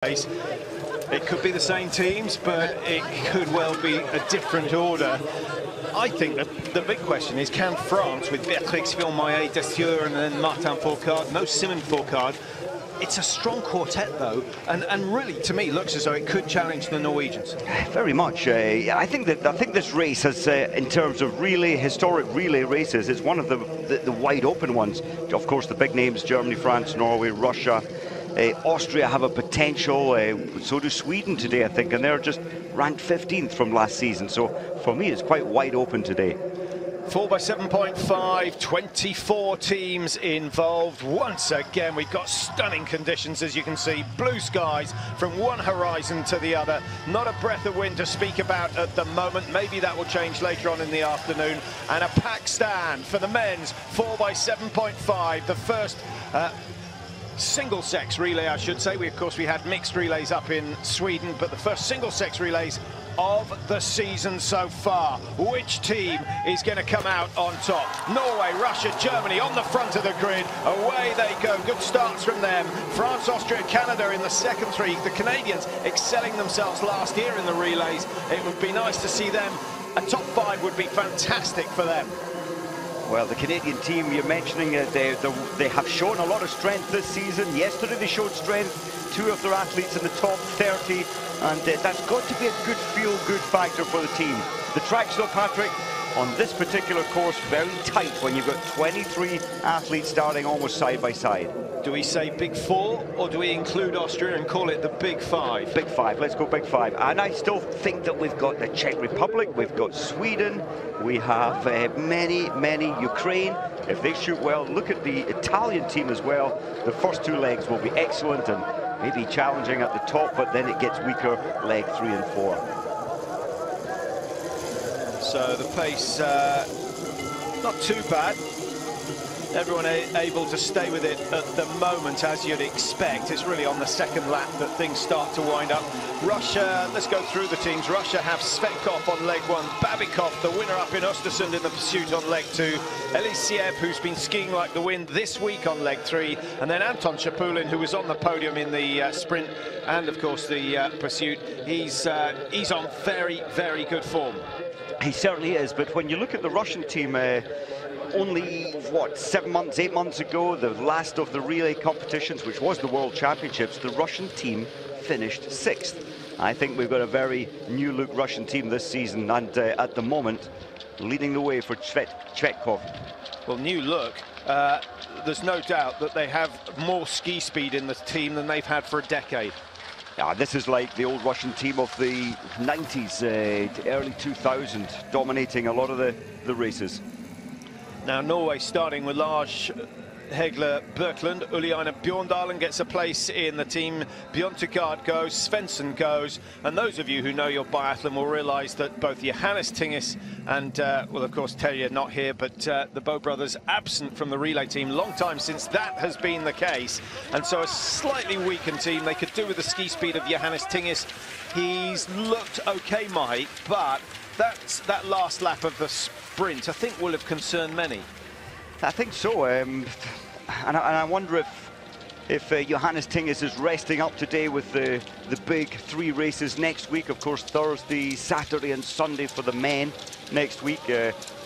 It could be the same teams, but it could well be a different order. I think that the big question is, can France, with Beatrix Vilmoyer, Dessieux, and then Martin Fourcade, no Simon Fourcade, it's a strong quartet though, and really to me looks as though it could challenge the Norwegians. Very much. I think this race has, in terms of relay, historic relay races, is one of the wide open ones. Of course, the big names: Germany, France, Norway, Russia. Austria have a potential, so do Sweden today, I think, and they're just ranked 15th from last season. So for me, it's quite wide open today. 4 by 7.5, 24 teams involved. Once again, we've got stunning conditions, as you can see. Blue skies from one horizon to the other. Not a breath of wind to speak about at the moment. Maybe that will change later on in the afternoon. And a packed stand for the men's 4 by 7.5, the first single-sex relay, I should say. Of course, we had mixed relays up in Sweden, but the first single-sex relays of the season so far. Which team is going to come out on top? Norway, Russia, Germany on the front of the grid. Away they go. Good starts from them. France, Austria, Canada in the second three. The Canadians excelling themselves last year in the relays. It would be nice to see them. A top 5 would be fantastic for them. Well, the Canadian team, you're mentioning, they have shown a lot of strength this season. Yesterday they showed strength, 2 of their athletes in the top 30, and that's got to be a good feel-good factor for the team. The tracks, though, Patrick, on this particular course, very tight when you've got 23 athletes starting almost side by side. Do we say big 4, or do we include Austria and call it the big 5? Big 5, let's go big 5. And I still think that we've got the Czech Republic, we've got Sweden, we have many Ukraine. If they shoot well, look at the Italian team as well. The first 2 legs will be excellent and maybe challenging at the top, but then it gets weaker, leg 3 and 4. So the pace, not too bad. Everyone able to stay with it at the moment, as you'd expect. It's really on the second lap that things start to wind up. Russia, let's go through the teams. Russia have Svetkov on leg 1, Babikov, the winner up in Östersund in the pursuit, on leg 2, Elisiev, who's been skiing like the wind this week, on leg 3, and then Anton Shapulin, who was on the podium in the sprint and of course the pursuit. He's on very good form. He certainly is, but when you look at the Russian team, only, what, 7 months, 8 months ago, the last of the relay competitions, which was the World Championships, the Russian team finished 6th. I think we've got a very new-look Russian team this season, and at the moment, leading the way for Svetkov. Well, new look. There's no doubt that they have more ski speed in the team than they've had for a decade. Yeah, this is like the old Russian team of the 90s, early 2000s, dominating a lot of the races. Now Norway starting with Lars Hegler Birkeland. Uliana Bjorndalen gets a place in the team. Bjørntegard goes, Svensson goes, and those of you who know your biathlon will realise that both Johannes Tingis and, well, of course, Terje not here, but the Bow brothers absent from the relay team. Long time since that has been the case, and so a slightly weakened team. They could do with the ski speed of Johannes Tingis. He's looked okay, Mike, but that last lap of the sprint, I think, will have concerned many. I think so, and I wonder if Johannes Tingis is resting up today with the big 3 races next week. Of course, Thursday, Saturday and Sunday for the men next week.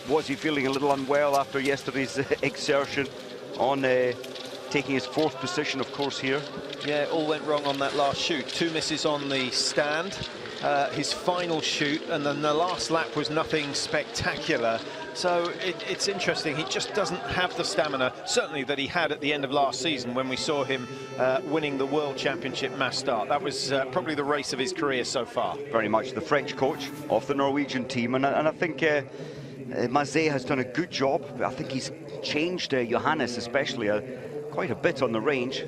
Was he feeling a little unwell after yesterday's exertion on taking his 4th position, of course, here? Yeah, it all went wrong on that last shoot. 2 misses on the stand, his final shoot, and then the last lap was nothing spectacular. So it's interesting. He just doesn't have the stamina, certainly, that he had at the end of last season when we saw him winning the World Championship mass start. That was probably the race of his career so far. Very much the French coach of the Norwegian team, and I think Mazet has done a good job. I think he's changed Johannes especially quite a bit on the range.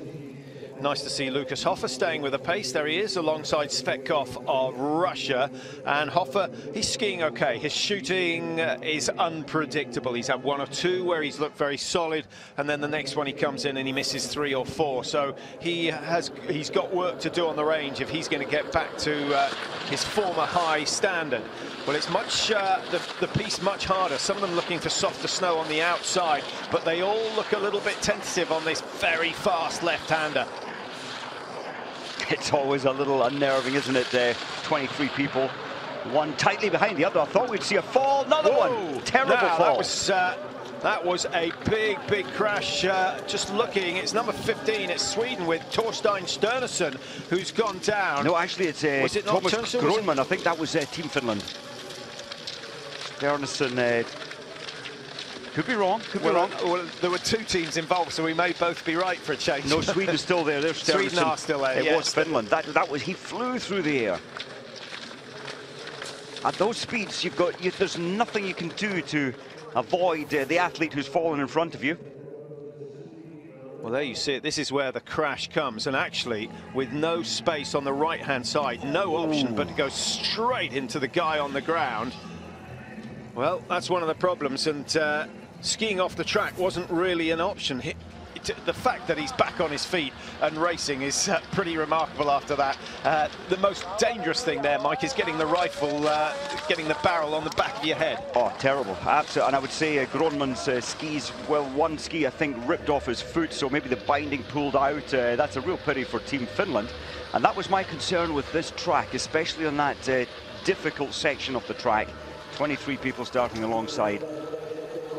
Nice to see Lucas Hofer staying with the pace. There he is, alongside Svetkov of Russia. And Hofer, he's skiing okay. His shooting is unpredictable. He's had 1 or 2 where he's looked very solid, and then the next one he comes in and he misses 3 or 4. So he's got work to do on the range if he's going to get back to his former high standard. Well, it's much the piece much harder. Some of them looking for softer snow on the outside, but they all look a little bit tentative on this very fast left-hander. It's always a little unnerving, isn't it? 23 people, one tightly behind the other. I thought we'd see a fall. Another one. Terrible fall. That was a big crash. Just looking, it's number 15. It's Sweden with Torstein Sternesson, who's gone down. No, actually, it's Thomas Gronman. I think that was Team Finland. Sternesson. Could be wrong. Could be wrong. Well, there were two teams involved, so we may both be right for a change. No, Sweden's still there. There's Sternesson. Sweden are still there. It was Finland. That was. He flew through the air. At those speeds, there's nothing you can do to avoid the athlete who's fallen in front of you. Well, there you see it. This is where the crash comes, and actually, with no space on the right-hand side, no option but to go straight into the guy on the ground. Well, that's one of the problems, and skiing off the track wasn't really an option. The fact that he's back on his feet and racing is pretty remarkable after that. The most dangerous thing there, Mike, is getting the rifle, getting the barrel on the back of your head. Oh, terrible. Absolutely. And I would say Gronman's skis, well, one ski, I think, ripped off his foot, so maybe the binding pulled out. That's a real pity for Team Finland. And that was my concern with this track, especially on that difficult section of the track. 23 people starting alongside.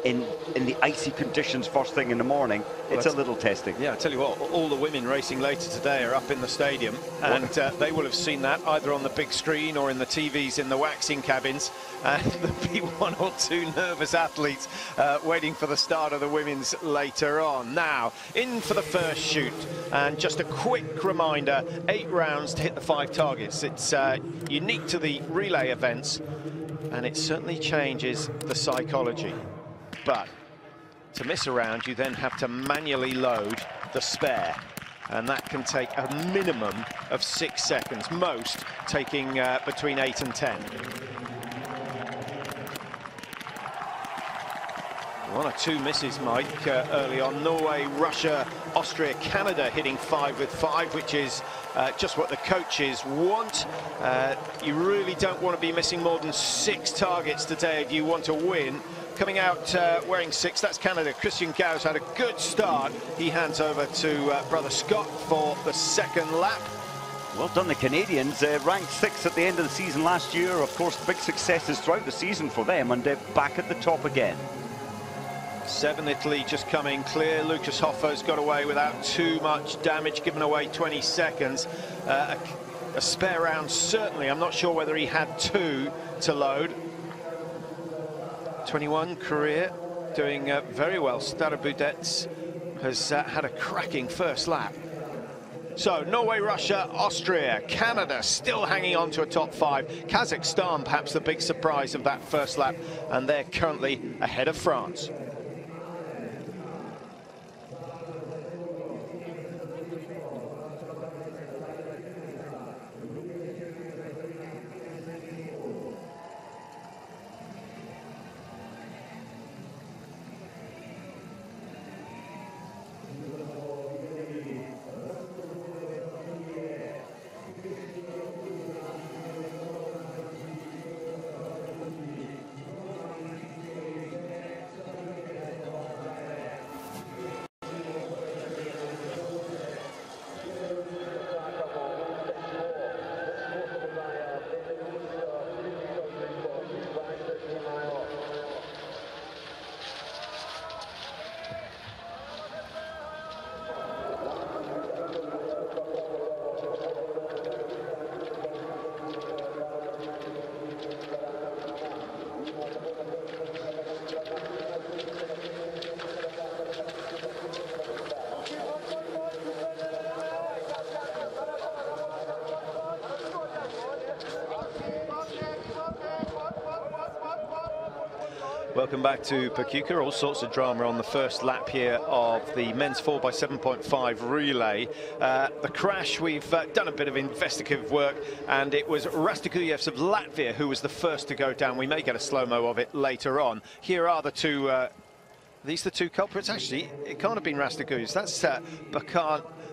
In the icy conditions first thing in the morning, it's a little testing. Yeah, I tell you what, all the women racing later today are up in the stadium, and they will have seen that either on the big screen or in the TVs in the waxing cabins, and there'll be one or two nervous athletes waiting for the start of the women's later on. Now, in for the first shoot, and just a quick reminder, 8 rounds to hit the 5 targets. It's unique to the relay events, and it certainly changes the psychology. But to miss a round, you then have to manually load the spare, and that can take a minimum of 6 seconds, most taking between 8 and 10. One or two misses, Mike, early on. Norway, Russia, Austria, Canada hitting 5 with 5, which is just what the coaches want. You really don't want to be missing more than 6 targets today if you want to win. Coming out wearing 6, that's Canada. Christian Gauss had a good start. He hands over to brother Scott for the second lap. Well done, the Canadians. Ranked 6th at the end of the season last year. Of course, big successes throughout the season for them, and they're back at the top again. 7 Italy just coming clear. Lucas Hoffer's got away without too much damage, given away 20 seconds. A spare round, certainly. I'm not sure whether he had 2 to load. 21, Korea, doing very well. Starabudets has had a cracking first lap. So, Norway, Russia, Austria, Canada still hanging on to a top 5. Kazakhstan, perhaps the big surprise of that first lap, and they're currently ahead of France. Welcome back to Pokljuka. All sorts of drama on the first lap here of the men's 4x7.5 relay. The crash, we've done a bit of investigative work, and it was Rastagujevs of Latvia who was the first to go down. We may get a slow-mo of it later on. Here are the two, these the two culprits. Actually, it can't have been Rastagujevs. That's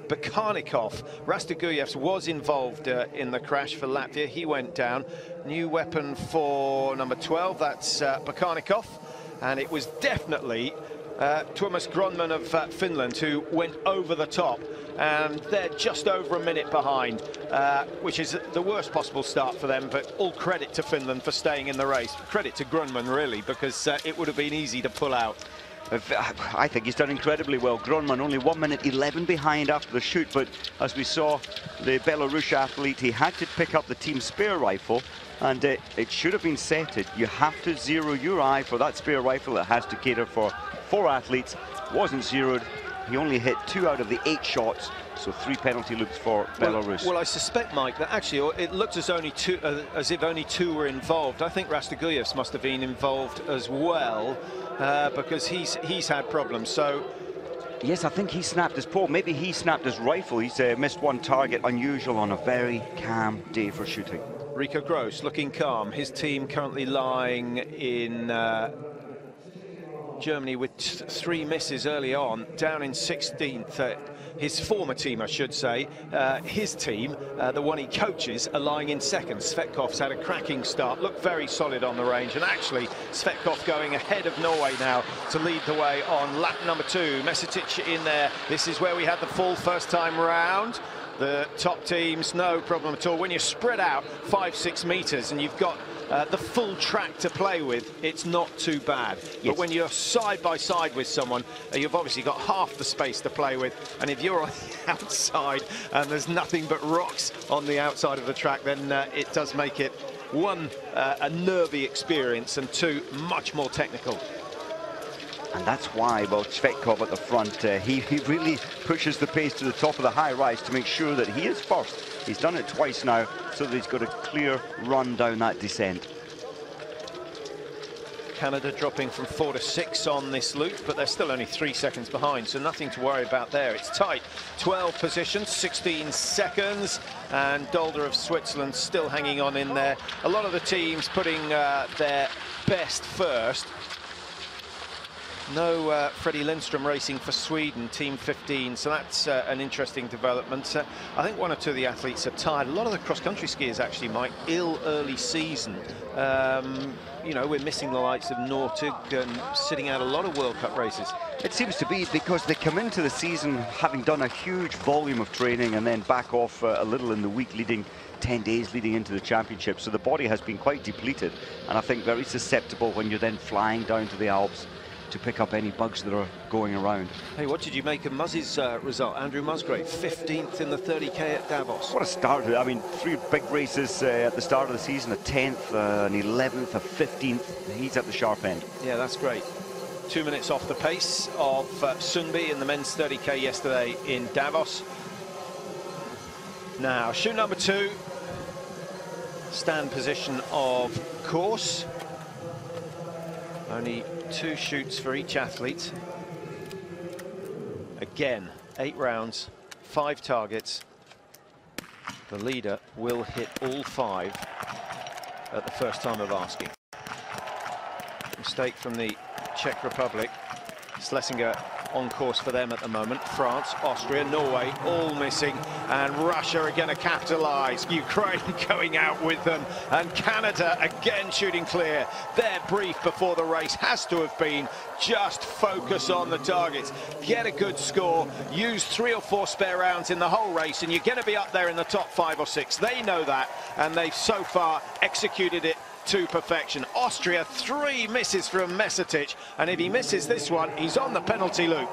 Bakarnikov. Rastagujevs was involved in the crash for Latvia. He went down. New weapon for number 12, that's Bakarnikov. And it was definitely Tuomas Gronman of Finland, who went over the top, and they're just over a minute behind, which is the worst possible start for them, but all credit to Finland for staying in the race. Credit to Gronman, really, because it would have been easy to pull out. I think he's done incredibly well. Gronman only 1 minute 11 behind after the shoot, but as we saw, the Belarus athlete, he had to pick up the team spare rifle, and it should have been setted. You have to zero your eye for that spare rifle that has to cater for 4 athletes. Wasn't zeroed. He only hit 2 out of the 8 shots, so 3 penalty loops for Belarus. Well, I suspect, Mike, that actually it looks as if only 2 were involved. I think Rastaguyev's must have been involved as well, because he's had problems. So yes, I think he snapped his pole. Maybe he snapped his rifle. He's missed 1 target, unusual on a very calm day for shooting. Rico Gross looking calm. His team currently lying in Germany with 3 misses early on, down in 16th. His former team, I should say, his team, the one he coaches, are lying in 2nd. Svetkov's had a cracking start, looked very solid on the range, and actually Svetkov going ahead of Norway now to lead the way on lap number 2. Mesetic in there. This is where we had the fall first time round. The top teams, no problem at all. When you're spread out 5-6 meters and you've got the full track to play with, it's not too bad. Yes. But when you're side by side with someone, you've obviously got half the space to play with, and if you're on the outside and there's nothing but rocks on the outside of the track, then it does make it, 1, a nervy experience, and 2, much more technical. And that's why, well, Svetkov at the front, he really pushes the pace to the top of the high rise to make sure that he is first. He's done it twice now, so that he's got a clear run down that descent. Canada dropping from 4 to 6 on this loop, but they're still only 3 seconds behind, so nothing to worry about there. It's tight. 12 positions, 16 seconds, and Dolder of Switzerland still hanging on in there. A lot of the teams putting their best first. No Freddie Lindstrom racing for Sweden, team 15, so that's an interesting development. I think 1 or 2 of the athletes are tired. A lot of the cross-country skiers actually, Mike, ill early season. You know, we're missing the likes of Nortig and sitting out a lot of World Cup races. It seems to be because they come into the season having done a huge volume of training and then back off a little in the week leading, 10 days leading into the championship. So the body has been quite depleted, and I think very susceptible when you're then flying down to the Alps to pick up any bugs that are going around. Hey, what did you make of Muzz's result? Andrew Musgrave, 15th in the 30k at Davos. What a start. I mean, 3 big races at the start of the season, a 10th, an 11th, a 15th. He's at the sharp end. Yeah, that's great. 2 minutes off the pace of Sundby in the men's 30k yesterday in Davos. Now, shoot number 2. Stand position of course. Only 2 shoots for each athlete. Again, 8 rounds, 5 targets. The leader will hit all 5 at the first time of asking. Mistake from the Czech Republic. Schlesinger on course for them at the moment. France, Austria, Norway all missing, and Russia are going to capitalise. Ukraine going out with them, and Canada again shooting clear. Their brief before the race has to have been just focus on the targets, get a good score, use 3 or 4 spare rounds in the whole race, and you're going to be up there in the top 5 or 6. They know that, and they've so far executed it to perfection. Austria, 3 misses from Mesetic, and if he misses this one, he's on the penalty loop.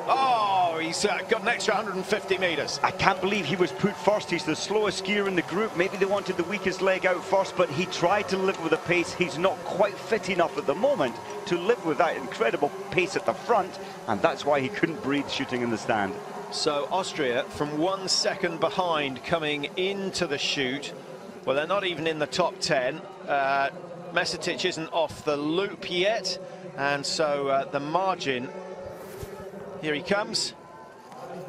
Oh, he's got an extra 150 meters. I can't believe he was put first. He's the slowest skier in the group. Maybe they wanted the weakest leg out first, but he tried to live with the pace. He's not quite fit enough at the moment to live with that incredible pace at the front, and that's why he couldn't breathe shooting in the stand. So Austria from 1 second behind coming into the shoot. Well, they're not even in the top 10. Mesetic isn't off the loop yet, and so the margin, here he comes.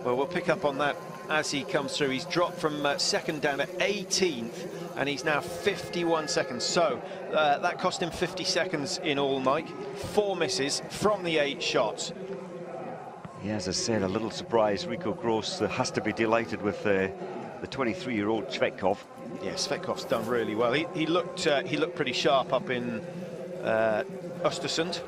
Well, we'll pick up on that as he comes through. He's dropped from second down to 18th, and he's now 51 seconds. So that cost him 50 seconds in all, Mike. 4 misses from the 8 shots. Yeah, as I said, a little surprise. Rico Gross has to be delighted with the 23-year-old Svetkov. Yeah, Svetkov's done really well. He looked pretty sharp up in Östersund.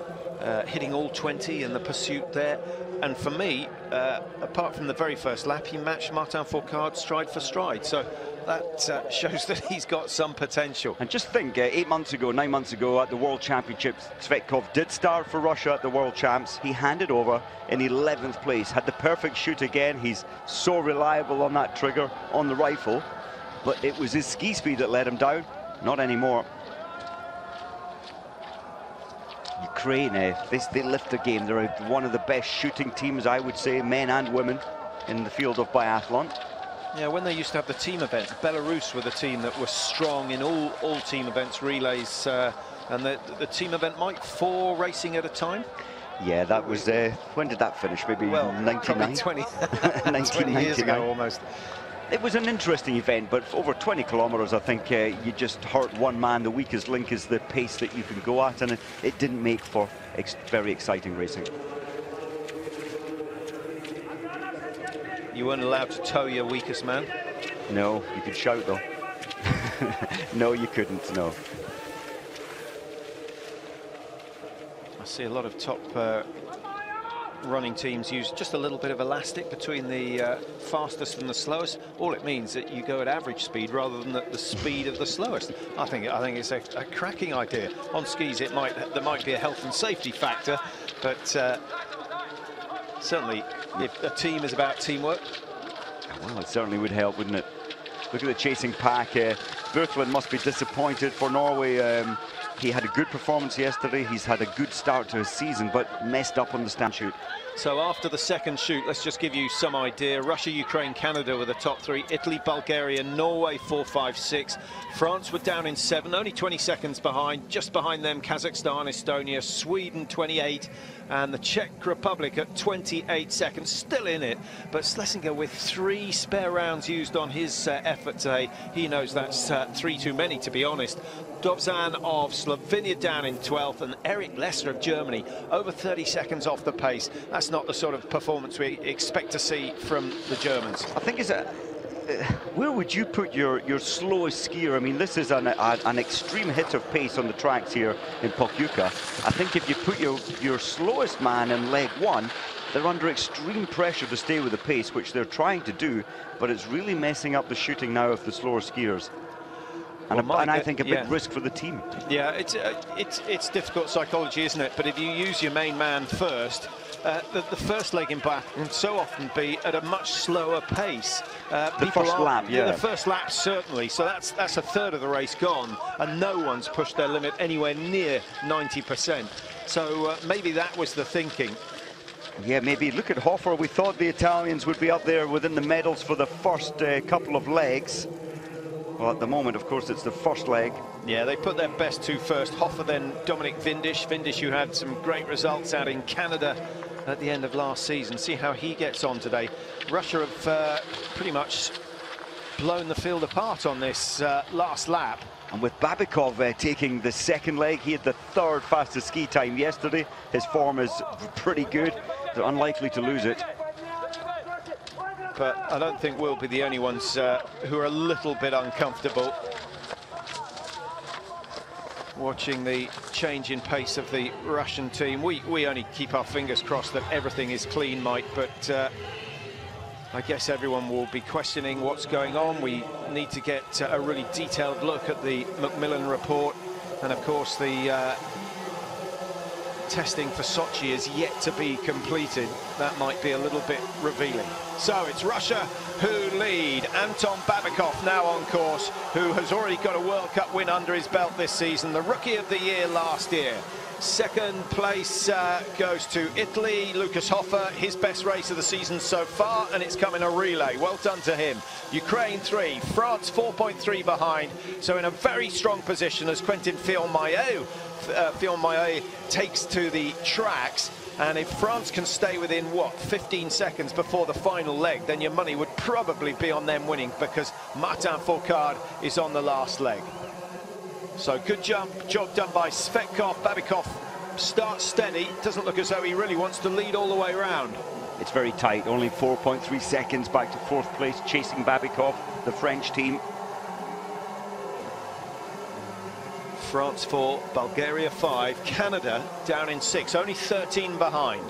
hitting all 20 in the pursuit there. And for me, apart from the very first lap, he matched Martin Fourcade stride for stride. So that shows that he's got some potential. And just think, 9 months ago at the World Championships, Svetkov did start for Russia at the World Champs. He handed over in 11th place, had the perfect shoot again. He's so reliable on that trigger, on the rifle. But it was his ski speed that let him down. Not anymore. Ukraine, they lift the game. They're one of the best shooting teams, I would say, men and women, in the field of biathlon. Yeah, when they used to have the team event, Belarus were the team that was strong in all team events, relays, and the team event, Mike, 4 racing at a time. Yeah, that was, when did that finish? Maybe well, 99? 20 years ago almost. It was an interesting event, but over 20 kilometers, I think you just hurt one man. The weakest link is the pace that you can go at, and it didn't make for very exciting racing. You weren't allowed to tow your weakest man? No, you could shout though. No, you couldn't, no. I see a lot of top running teams use just a little bit of elastic between the fastest and the slowest. All it means that you go at average speed rather than at the speed of the slowest. I think it's a cracking idea. On skis, there might be a health and safety factor, but certainly if a team is about teamwork. Well, it certainly would help, wouldn't it? Look at the chasing pack. Björklund must be disappointed for Norway. He had a good performance yesterday. He's had a good start to his season, but messed up on the stand shoot. So after the second shoot, let's just give you some idea. Russia, Ukraine, Canada were the top 3. Italy, Bulgaria, Norway 4, 5, 6. France were down in 7, only 20 seconds behind. Just behind them, Kazakhstan, Estonia, Sweden 28, and the Czech Republic at 28 seconds, still in it. But Schlesinger with 3 spare rounds used on his effort today. He knows that's 3 too many, to be honest. Dobzan of Slovenia down in 12th, and Eric Lesser of Germany over 30 seconds off the pace. That's not the sort of performance we expect to see from the Germans. I think where would you put your slowest skier? I mean, this is an extreme hit of pace on the tracks here in Pokljuka. I think if you put your slowest man in leg 1, they're under extreme pressure to stay with the pace, which they're trying to do, but it's really messing up the shooting now of the slower skiers. And, well, and I think a big risk for the team. Yeah, it's difficult psychology, isn't it? But if you use your main man first, the first leg in biathlon can so often be at a much slower pace. The first lap, yeah. The first lap, certainly. So that's a third of the race gone, and no one's pushed their limit anywhere near 90%. So maybe that was the thinking. Yeah, maybe. Look at Hofer. We thought the Italians would be up there within the medals for the first couple of legs. Well, at the moment, of course, it's the first leg. Yeah, they put their best 2 first. Hofer, then Dominic Vindish. Vindish, who had some great results out in Canada at the end of last season. See how he gets on today. Russia have pretty much blown the field apart on this last lap. And with Babikov taking the second leg, he had the 3rd fastest ski time yesterday. His form is pretty good. They're unlikely to lose it. But I don't think we'll be the only ones who are a little bit uncomfortable watching the change in pace of the Russian team. We only keep our fingers crossed that everything is clean, Mike, but I guess everyone will be questioning what's going on. We need to get a really detailed look at the Macmillan report, and of course the testing for Sochi is yet to be completed. That might be a little bit revealing. So it's Russia who lead. Anton Babikov now on course, who has already got a World Cup win under his belt this season, the Rookie of the Year last year. Second place goes to Italy, Lucas Hofer, his best race of the season so far, and it's come in a relay. Well done to him. Ukraine 3, France 4.3 behind, so in a very strong position as Quentin Fillon-Maillet takes to the tracks. And if France can stay within, what, 15 seconds before the final leg, then your money would probably be on them winning, because Martin Fourcade is on the last leg. So good job done by Svetkov. Babikov starts steady. Doesn't look as though he really wants to lead all the way around. It's very tight, only 4.3 seconds back to 4th place, chasing Babikov, the French team. France 4, Bulgaria 5, Canada down in 6, only 13 behind.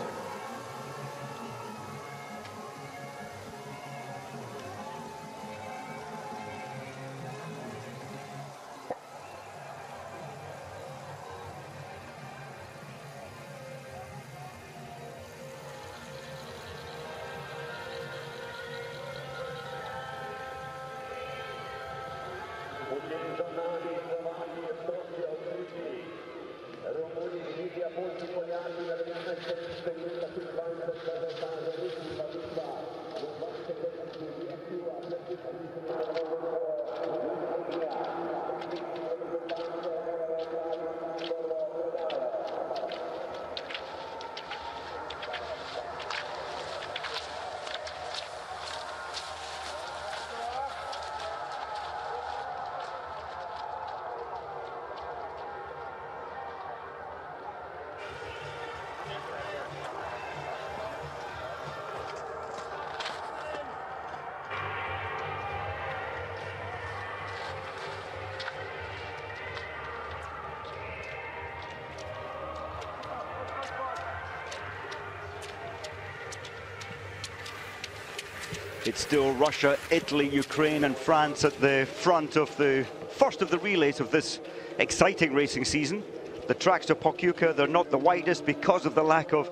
It's still Russia, Italy, Ukraine and France at the front of the first of the relays of this exciting racing season. The tracks to Pokljuka, they're not the widest because of the lack of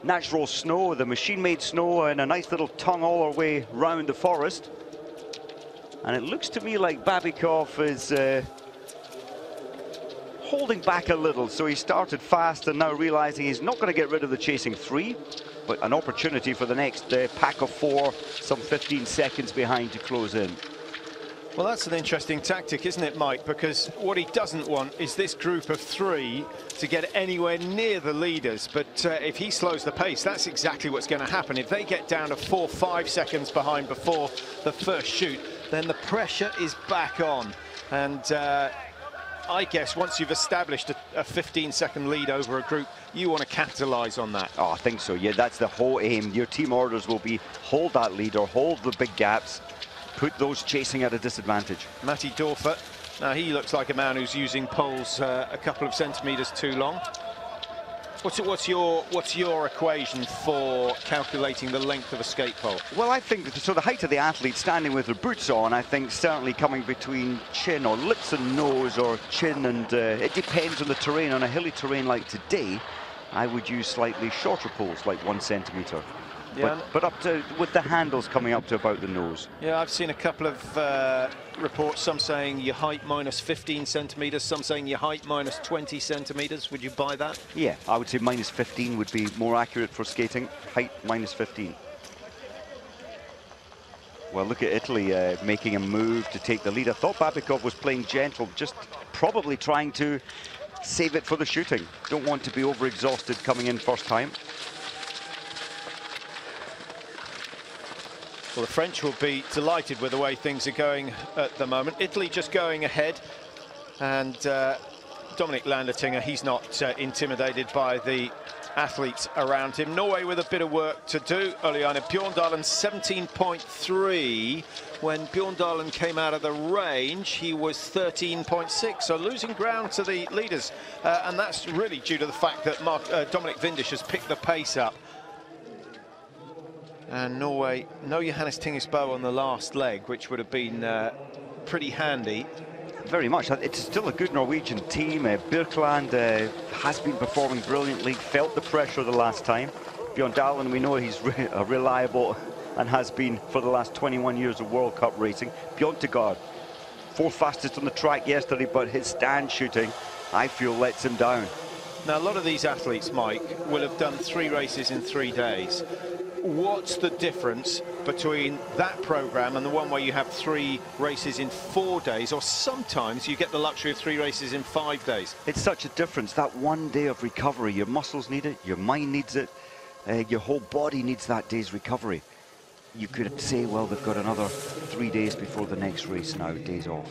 natural snow, the machine-made snow, and a nice little tongue all our way round the forest. And it looks to me like Babikov is holding back a little, so he started fast and now realizing he's not going to get rid of the chasing three, but an opportunity for the next pack of four, some 15 seconds behind to close in. Well, that's an interesting tactic, isn't it, Mike? Because what he doesn't want is this group of three to get anywhere near the leaders. But if he slows the pace, that's exactly what's going to happen. If they get down to 4-5 seconds behind before the first shoot, then the pressure is back on. And I guess once you've established a 15-second lead over a group, you want to capitalize on that. Oh, I think so, yeah, that's the whole aim. Your team orders will be hold that lead or hold the big gaps, put those chasing at a disadvantage. Matty Dorfer, now he looks like a man who's using poles a couple of centimeters too long. What's your equation for calculating the length of a skate pole? Well, I think so. The height of the athlete standing with their boots on, I think certainly coming between chin or lips and nose, or chin and it depends on the terrain. On a hilly terrain like today, I would use slightly shorter poles, like 1 centimeter. Yeah, but up to, with the handles coming up to about the nose. Yeah, I've seen a couple of reports, some saying your height minus 15 centimeters, some saying your height minus 20 centimeters. Would you buy that? Yeah, I would say minus 15 would be more accurate for skating. Height minus 15. Well, look at Italy making a move to take the lead. I thought Babikov was playing gentle, just probably trying to save it for the shooting. Don't want to be overexhausted coming in first time. Well, the French will be delighted with the way things are going at the moment. Italy just going ahead, and Dominic Landertinger, he's not intimidated by the athletes around him. Norway with a bit of work to do. Uliana Bjorndalen 17.3. When Bjorndalen came out of the range, he was 13.6, so losing ground to the leaders. And that's really due to the fact that Dominic Vindish has picked the pace up. And Norway, no Johannes Tingesbo on the last leg, which would have been pretty handy. Very much. It's still a good Norwegian team. Birkeland has been performing brilliantly, felt the pressure the last time. Bjorndalen, we know he's reliable and has been for the last 21 years of World Cup racing. Bjorntegard, fourth fastest on the track yesterday, but his stand shooting, I feel, lets him down. Now, a lot of these athletes, Mike, will have done 3 races in 3 days. What's the difference between that program and the one where you have 3 races in 4 days, or sometimes you get the luxury of 3 races in 5 days? It's such a difference. That 1 day of recovery, your muscles need it, your mind needs it, your whole body needs that day's recovery. You could say, well, they've got another 3 days before the next race now, days off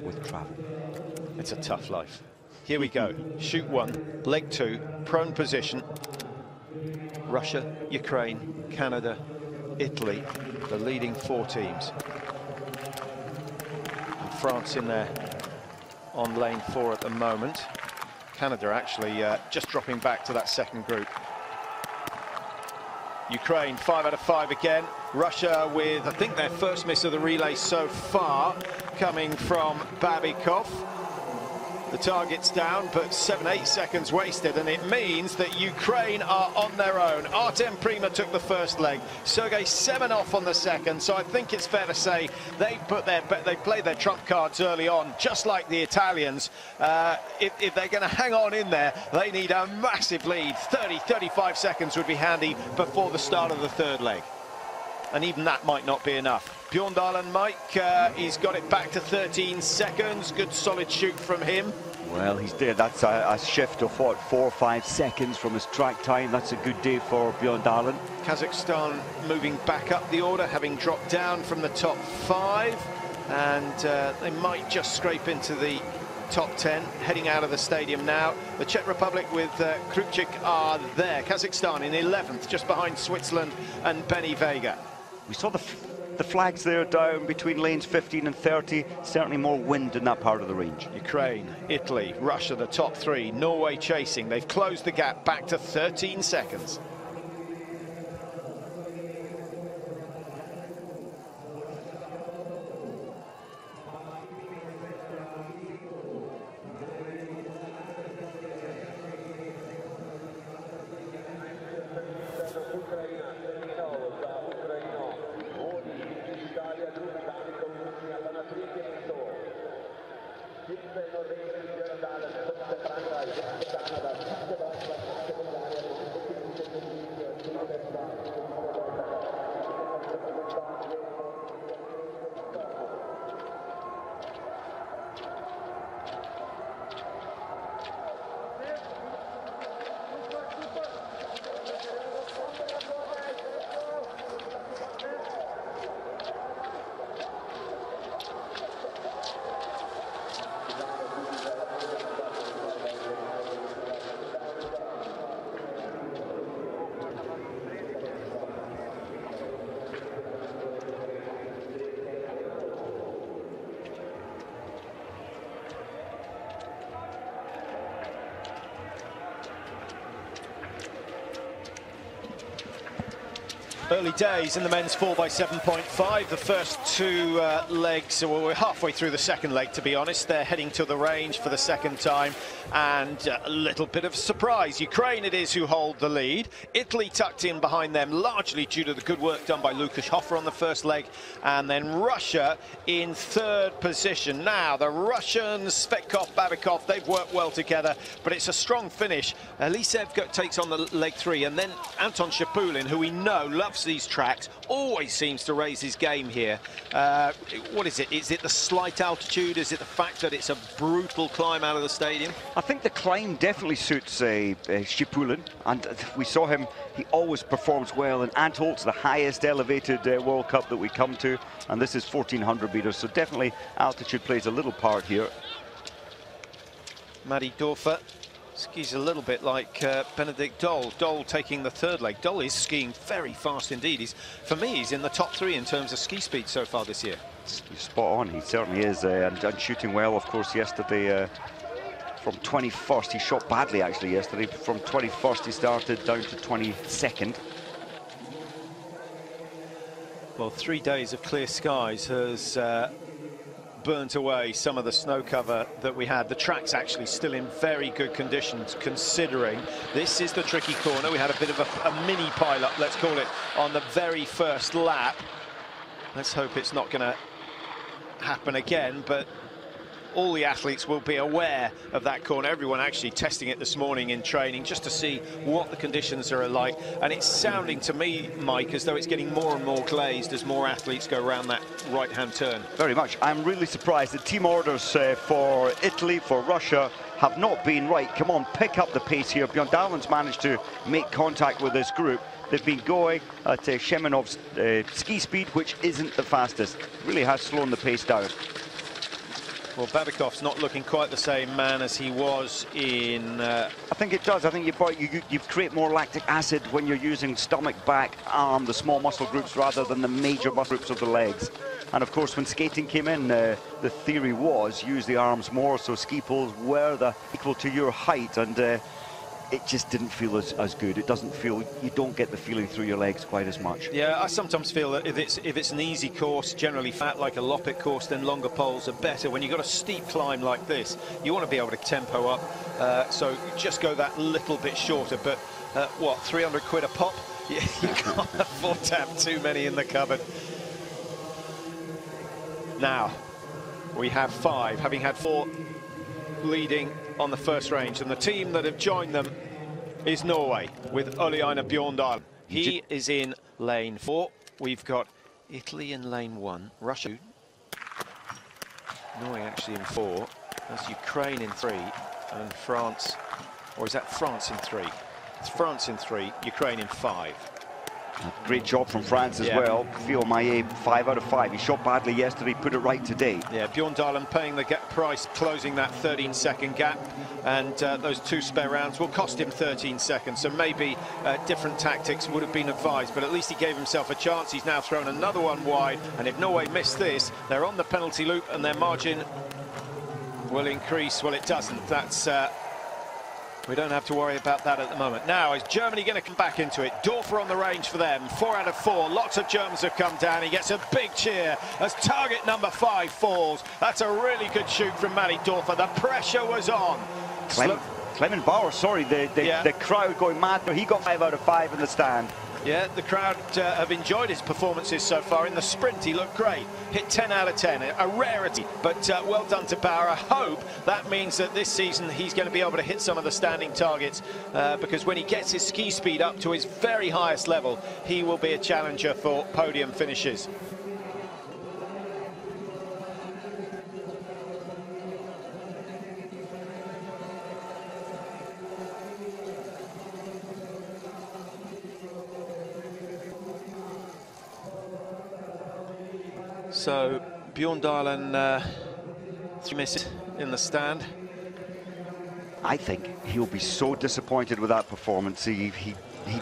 with travel. It's a tough life. Here we go. Shoot 1, leg 2, prone position. Russia, Ukraine, Canada, Italy, the leading 4 teams. And France in there on lane 4 at the moment. Canada actually just dropping back to that second group. Ukraine 5 out of 5 again. Russia with, I think, their first miss of the relay so far, coming from Babikov. The target's down, but 7-8 seconds wasted, and it means that Ukraine are on their own. Artem Prima took the first leg, Sergei Semenov on the second, so I think it's fair to say they played their trump cards early on, just like the Italians. If they're going to hang on in there, they need a massive lead. 30-35 seconds would be handy before the start of the third leg. And even that might not be enough. Bjorndalen, Mike, he's got it back to 13 seconds. Good solid shoot from him. Well, he's there. That's a shift of, what, 4 or 5 seconds from his track time. That's a good day for Bjorndalen. Kazakhstan moving back up the order, having dropped down from the top 5. And they might just scrape into the top 10, heading out of the stadium now. The Czech Republic with Krupchik are there. Kazakhstan in 11th, just behind Switzerland and Benny Vega. We saw the flags there down between lanes 15 and 30. Certainly more wind in that part of the range. Ukraine, Italy, Russia, the top 3. Norway chasing. They've closed the gap back to 13 seconds. Early days in the men's 4x7.5. The first 2 legs, well, we're halfway through the second leg, to be honest. They're heading to the range for the second time, and a little bit of surprise. Ukraine it is who hold the lead. Italy tucked in behind them, largely due to the good work done by Lukas Hofer on the first leg, and then Russia in 3rd position. Now, the Russians, Svetkov, Babikov, they've worked well together, but it's a strong finish. Lisev takes on the leg 3, and then Anton Shapulin, who we know loves these tracks, always seems to raise his game here. What is it? Is it the slight altitude? Is it the fact that it's a brutal climb out of the stadium? I think the climb definitely suits Shipulin, and we saw him. He always performs well in Antholz, the highest elevated World Cup that we come to, and this is 1400 meters, so definitely altitude plays a little part here. Madi Dorfer skis a little bit like Benedikt Doll. Doll taking the 3rd leg. Doll is skiing very fast indeed. For me, he's in the top 3 in terms of ski speed so far this year. You're spot on, he certainly is, and shooting well, of course, yesterday. From 21st, he shot badly actually yesterday. From 21st, he started down to 22nd. Well, 3 days of clear skies has burnt away some of the snow cover that we had. The track's actually still in very good conditions, considering this is the tricky corner. We had a bit of a mini pile-up, let's call it, on the very first lap. Let's hope it's not going to happen again, but all the athletes will be aware of that corner. Everyone actually testing it this morning in training just to see what the conditions are like. And it's sounding to me, Mike, as though it's getting more and more glazed as more athletes go around that right-hand turn. Very much. I'm really surprised. The team orders for Italy, for Russia, have not been right. Come on, pick up the pace here. Bjorndalen's managed to make contact with this group. They've been going at Shemenov's ski speed, which isn't the fastest. Really has slowed the pace down. Well, Babikov's not looking quite the same man as he was in... I think it does. I think you create more lactic acid when you're using stomach, back, arm, the small muscle groups, rather than the major muscle groups of the legs. And of course, when skating came in, the theory was use the arms more, so ski poles were equal to your height, and it just didn't feel as good. It doesn't feel, you don't get the feeling through your legs quite as much. Yeah, I sometimes feel that if it's an easy course, generally flat like a Loppet course, then longer poles are better. When you've got a steep climb like this, you want to be able to tempo up, so just go that little bit shorter. But what, 300 quid a pop? You can't afford to have too many in the cupboard. Now, we have 5, having had 4 leading on the first range, and the team that have joined them is Norway with Ole Einar Bjorndal. He is in lane 4. We've got Italy in lane 1, Russia, Norway actually in 4. There's Ukraine in 3, and France, or is that France in 3? It's France in 3, Ukraine in 5. Great job from France as well. Phil Maillet, 5 out of 5. He shot badly yesterday, put it right today. Yeah, Bjorndalen paying the price, closing that 13-second gap, and those 2 spare rounds will cost him 13 seconds. So maybe different tactics would have been advised, but at least he gave himself a chance. He's now thrown another one wide, and if Norway miss this, they're on the penalty loop, and their margin will increase. Well, it doesn't. That's we don't have to worry about that at the moment. Now, is Germany going to come back into it? Dorfer on the range for them. 4 out of 4. Lots of Germans have come down. He gets a big cheer as target number 5 falls. That's a really good shoot from Matty Dorfer. The pressure was on. Clement Bauer, sorry, the crowd going mad. He got 5 out of 5 in the stand. Yeah, the crowd have enjoyed his performances so far. In the sprint, he looked great. Hit 10 out of 10, a rarity, but well done to Bauer. I hope that means that this season he's going to be able to hit some of the standing targets, because when he gets his ski speed up to his very highest level, he will be a challenger for podium finishes. So Bjorndalen 3 misses in the stand. I think he'll be so disappointed with that performance. He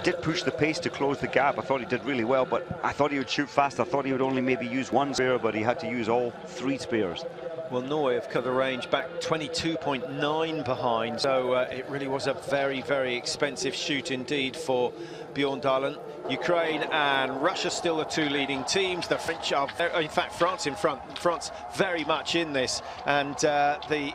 did push the pace to close the gap. I thought he did really well, but I thought he would shoot fast. I thought he would only maybe use 1 spare, but he had to use all 3 spares. Well, Norway have cut the range back 22.9 behind, so it really was a very, very expensive shoot indeed for Bjorndalen. Ukraine and Russia still the 2 leading teams. The French are, in fact, France in front. France very much in this, and the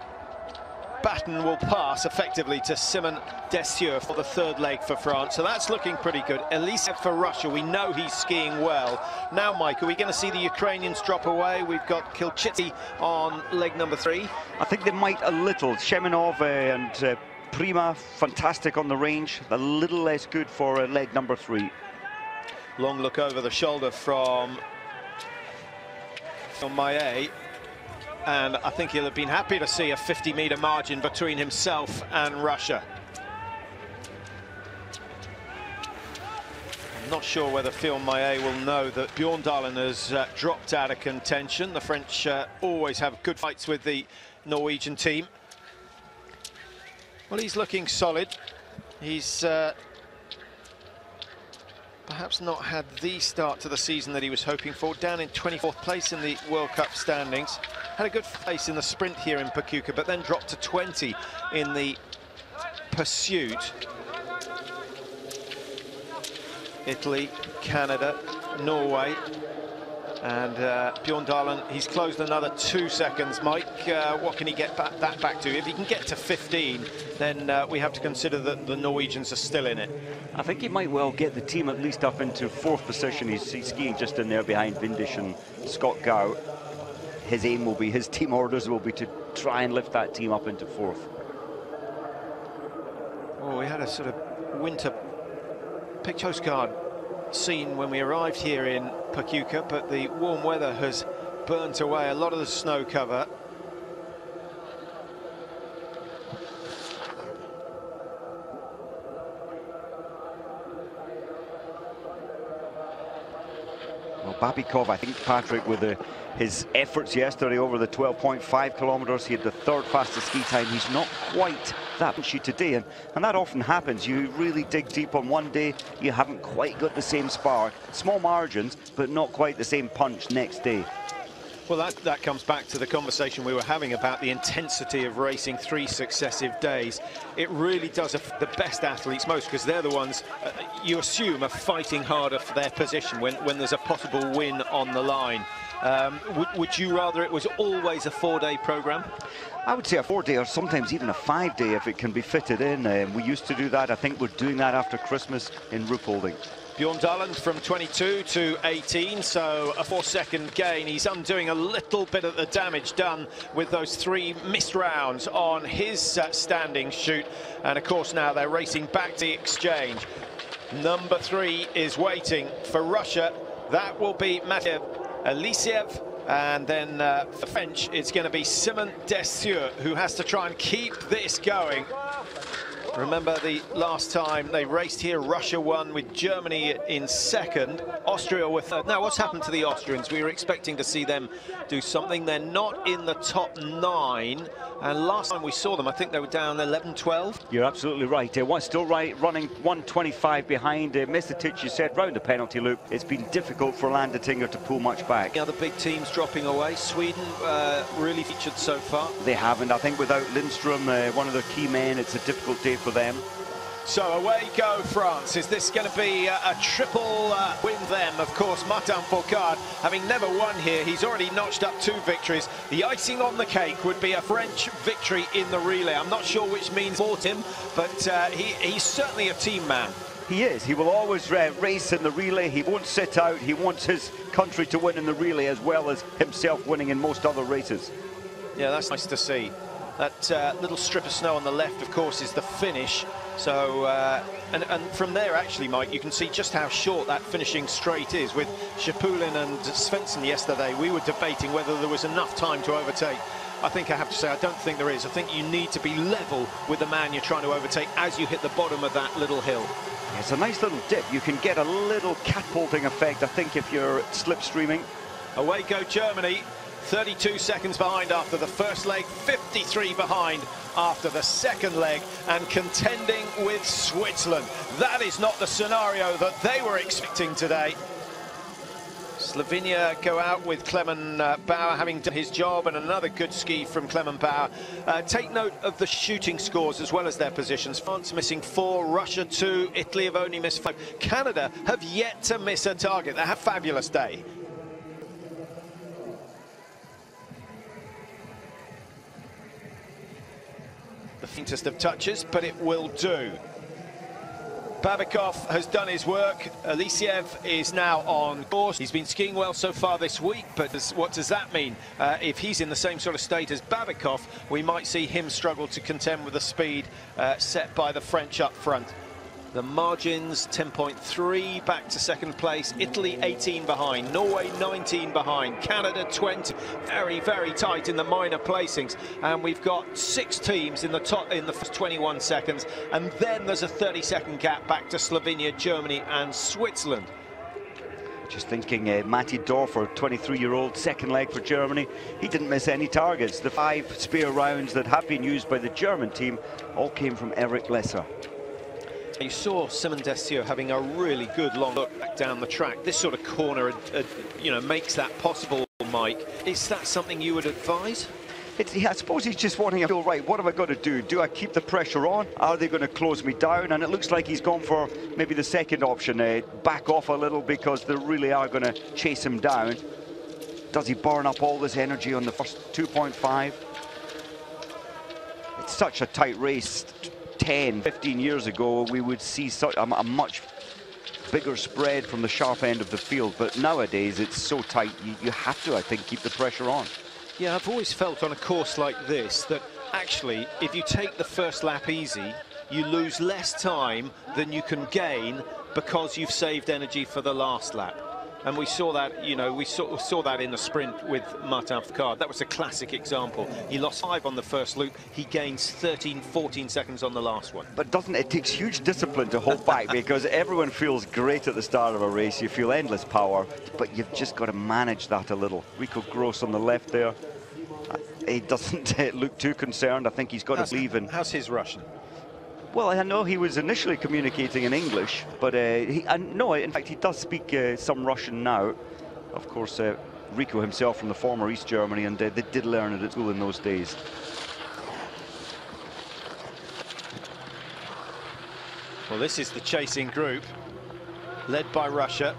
baton will pass effectively to Simon Dessieux for the 3rd leg for France. So that's looking pretty good. Elise for Russia, we know he's skiing well. Now, Mike, are we going to see the Ukrainians drop away? We've got Kilchitsy on leg number 3. I think they might a little. Shemenov and Prima, fantastic on the range. A little less good for leg number 3. Long look over the shoulder from Maillet, and I think he'll have been happy to see a 50-meter margin between himself and Russia. I'm not sure whether Phil Maillet will know that Bjorndalen has dropped out of contention. The French always have good fights with the Norwegian team. Well, he's looking solid. He's perhaps not had the start to the season that he was hoping for. Down in 24th place in the World Cup standings. Had a good place in the sprint here in Pokljuka, but then dropped to 20 in the pursuit. Italy, Canada, Norway, and Bjorndalen, he's closed another 2 seconds. Mike, what can he get that back to? If he can get to 15, then we have to consider that the Norwegians are still in it. I think he might well get the team at least up into 4th position. He's skiing just in there behind Vindish and Scott Gow. His aim will be, his team orders will be to try and lift that team up into 4th. Oh, we had a sort of winter postcard scene when we arrived here in Pokljuka, but the warm weather has burnt away a lot of the snow cover. Well, Babikov, I think, Patrick, with his efforts yesterday over the 12.5 kilometers, he had the 3rd fastest ski time. He's not quite that punchy today, and that often happens. You really dig deep on one day, you haven't quite got the same spark. Small margins, but not quite the same punch next day. Well, that comes back to the conversation we were having about the intensity of racing 3 successive days. It really does affect the best athletes most, because they're the ones you assume are fighting harder for their position when there's a possible win on the line. Would you rather it was always a 4-day programme? I would say a 4-day or sometimes even a 5-day if it can be fitted in. We used to do that. I think we're doing that after Christmas in Ruhpolding. Bjorn Dahlen from 22 to 18, so a 4-second gain. He's undoing a little bit of the damage done with those 3 missed rounds on his standing shoot. And of course now they're racing back to the exchange. Number 3 is waiting for Russia. That will be Matej Elisiev. And then for French, it's going to be Simon Dessieux, who has to try and keep this going. Remember the last time they raced here, Russia won with Germany in second, Austria with third. Now, what's happened to the Austrians? We were expecting to see them do something. They're not in the top 9. And last time we saw them, I think they were down 11-12. You're absolutely right. Still running 125 behind. Misetic, you said, round the penalty loop. It's been difficult for Landetinger to pull much back. The other big teams dropping away. Sweden really featured so far. They haven't. I think without Lindstrom, one of their key men, it's a difficult day for them. So away go France. Is this going to be a triple win them? Of course, Martin Fourcade, having never won here, he's already notched up 2 victories. The icing on the cake would be a French victory in the relay. I'm not sure which means more to him, but he's certainly a team man. He is. He will always race in the relay. He won't sit out. He wants his country to win in the relay as well as himself winning in most other races. Yeah, that's nice to see. That little strip of snow on the left, of course, is the finish. So, and from there, actually, Mike, you can see just how short that finishing straight is. With Shapulin and Svensson yesterday, we were debating whether there was enough time to overtake. I think I have to say, I don't think there is. I think you need to be level with the man you're trying to overtake as you hit the bottom of that little hill. It's a nice little dip. You can get a little catapulting effect, I think, if you're slipstreaming. Away go Germany. 32 seconds behind after the first leg, 53 behind after the second leg, and contending with Switzerland. That is not the scenario that they were expecting today. Slovenia go out with Clement Bauer having done his job, and another good ski from Clement Bauer. Take note of the shooting scores as well as their positions. France missing 4, Russia 2, Italy have only missed 5. Canada have yet to miss a target. They had a fabulous day. The faintest of touches, but it will do. Babikov has done his work. Elisiev is now on course. He's been skiing well so far this week, but what does that mean? If he's in the same sort of state as Babikov, we might see him struggle to contend with the speed set by the French up front. The margins, 10.3 back to second place. Italy 18 behind, Norway 19 behind, Canada 20. Very, very tight in the minor placings. And we've got 6 teams in the top in the first 21 seconds. And then there's a 30-second gap back to Slovenia, Germany and Switzerland. Just thinking, Matti Dorfer, 23-year-old, second leg for Germany. He didn't miss any targets. The 5 spare rounds that have been used by the German team all came from Eric Lesser. You saw Simon Dessieux having a really good long look back down the track. This sort of corner, you know, makes that possible, Mike. Is that something you would advise? I suppose he's just wanting to feel, right, what have I got to do? Do I keep the pressure on? Are they going to close me down? And it looks like he's gone for maybe the second option, back off a little because they really are going to chase him down. Does he burn up all this energy on the first 2.5? It's such a tight race. 10, 15 years ago, we would see such a much bigger spread from the sharp end of the field, but nowadays it's so tight, you have to, I think, keep the pressure on. Yeah, I've always felt on a course like this that actually, if you take the first lap easy, you lose less time than you can gain because you've saved energy for the last lap. And we saw that, you know, we saw that in the sprint with Martin Fourcade. That was a classic example. He lost 5 on the first loop. He gains 13, 14 seconds on the last one. But it takes huge discipline to hold back because everyone feels great at the start of a race. You feel endless power, but you've just got to manage that a little. Rico Gross on the left there. He doesn't look too concerned. I think he's got to believe in. How's his Russian? Well, I know he was initially communicating in English, but no, in fact, he does speak some Russian now. Of course, Rico himself from the former East Germany, and they did learn it at school in those days. Well, this is the chasing group, led by Russia.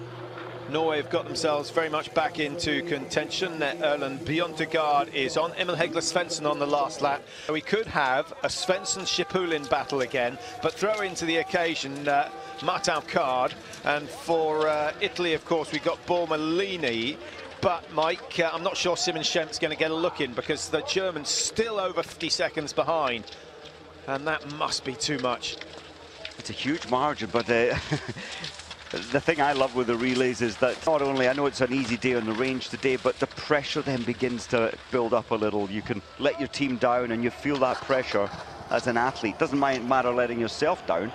Norway have got themselves very much back into contention. Erlend Bjørntegard is on. Emil Hegler Svensson on the last lap. We could have a Svensson-Schipulin battle again, but throw into the occasion Martin Card. And for Italy, of course, we've got Bormolini. But, Mike, I'm not sure Simon Schemp's going to get a look in, because the German's still over 50 seconds behind. And that must be too much. It's a huge margin, but the thing I love with the relays is that not only, I know it's an easy day on the range today, but the pressure then begins to build up a little. You can let your team down and you feel that pressure as an athlete. Doesn't matter letting yourself down,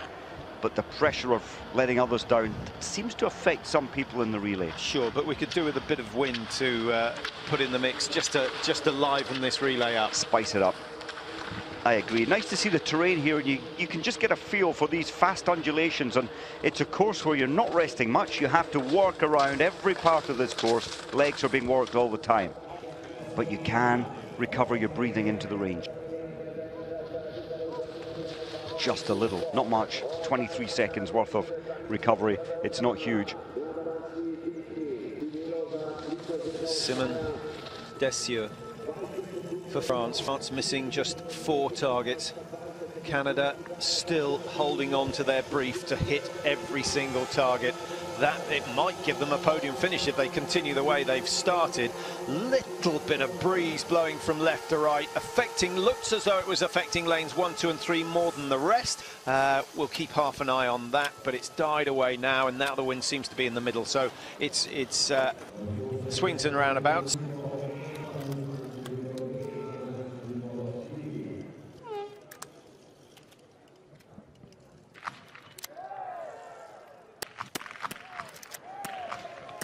but the pressure of letting others down seems to affect some people in the relay. Sure, but we could do with a bit of wind to put in the mix just to liven this relay up. Spice it up. I agree. Nice to see the terrain here, and you can just get a feel for these fast undulations, and it's a course where you're not resting much. You have to work around every part of this course. Legs are being worked all the time, but you can recover your breathing into the range. Just a little, not much. 23 seconds worth of recovery. It's not huge. Simon Dessieux for France. France missing just 4 targets. Canada still holding on to their brief to hit every single target. That it might give them a podium finish if they continue the way they've started. Little bit of breeze blowing from left to right, looks as though it was affecting lanes 1, 2 and 3 more than the rest. We'll keep half an eye on that, but it's died away now, and now the wind seems to be in the middle, so it's swings and roundabouts.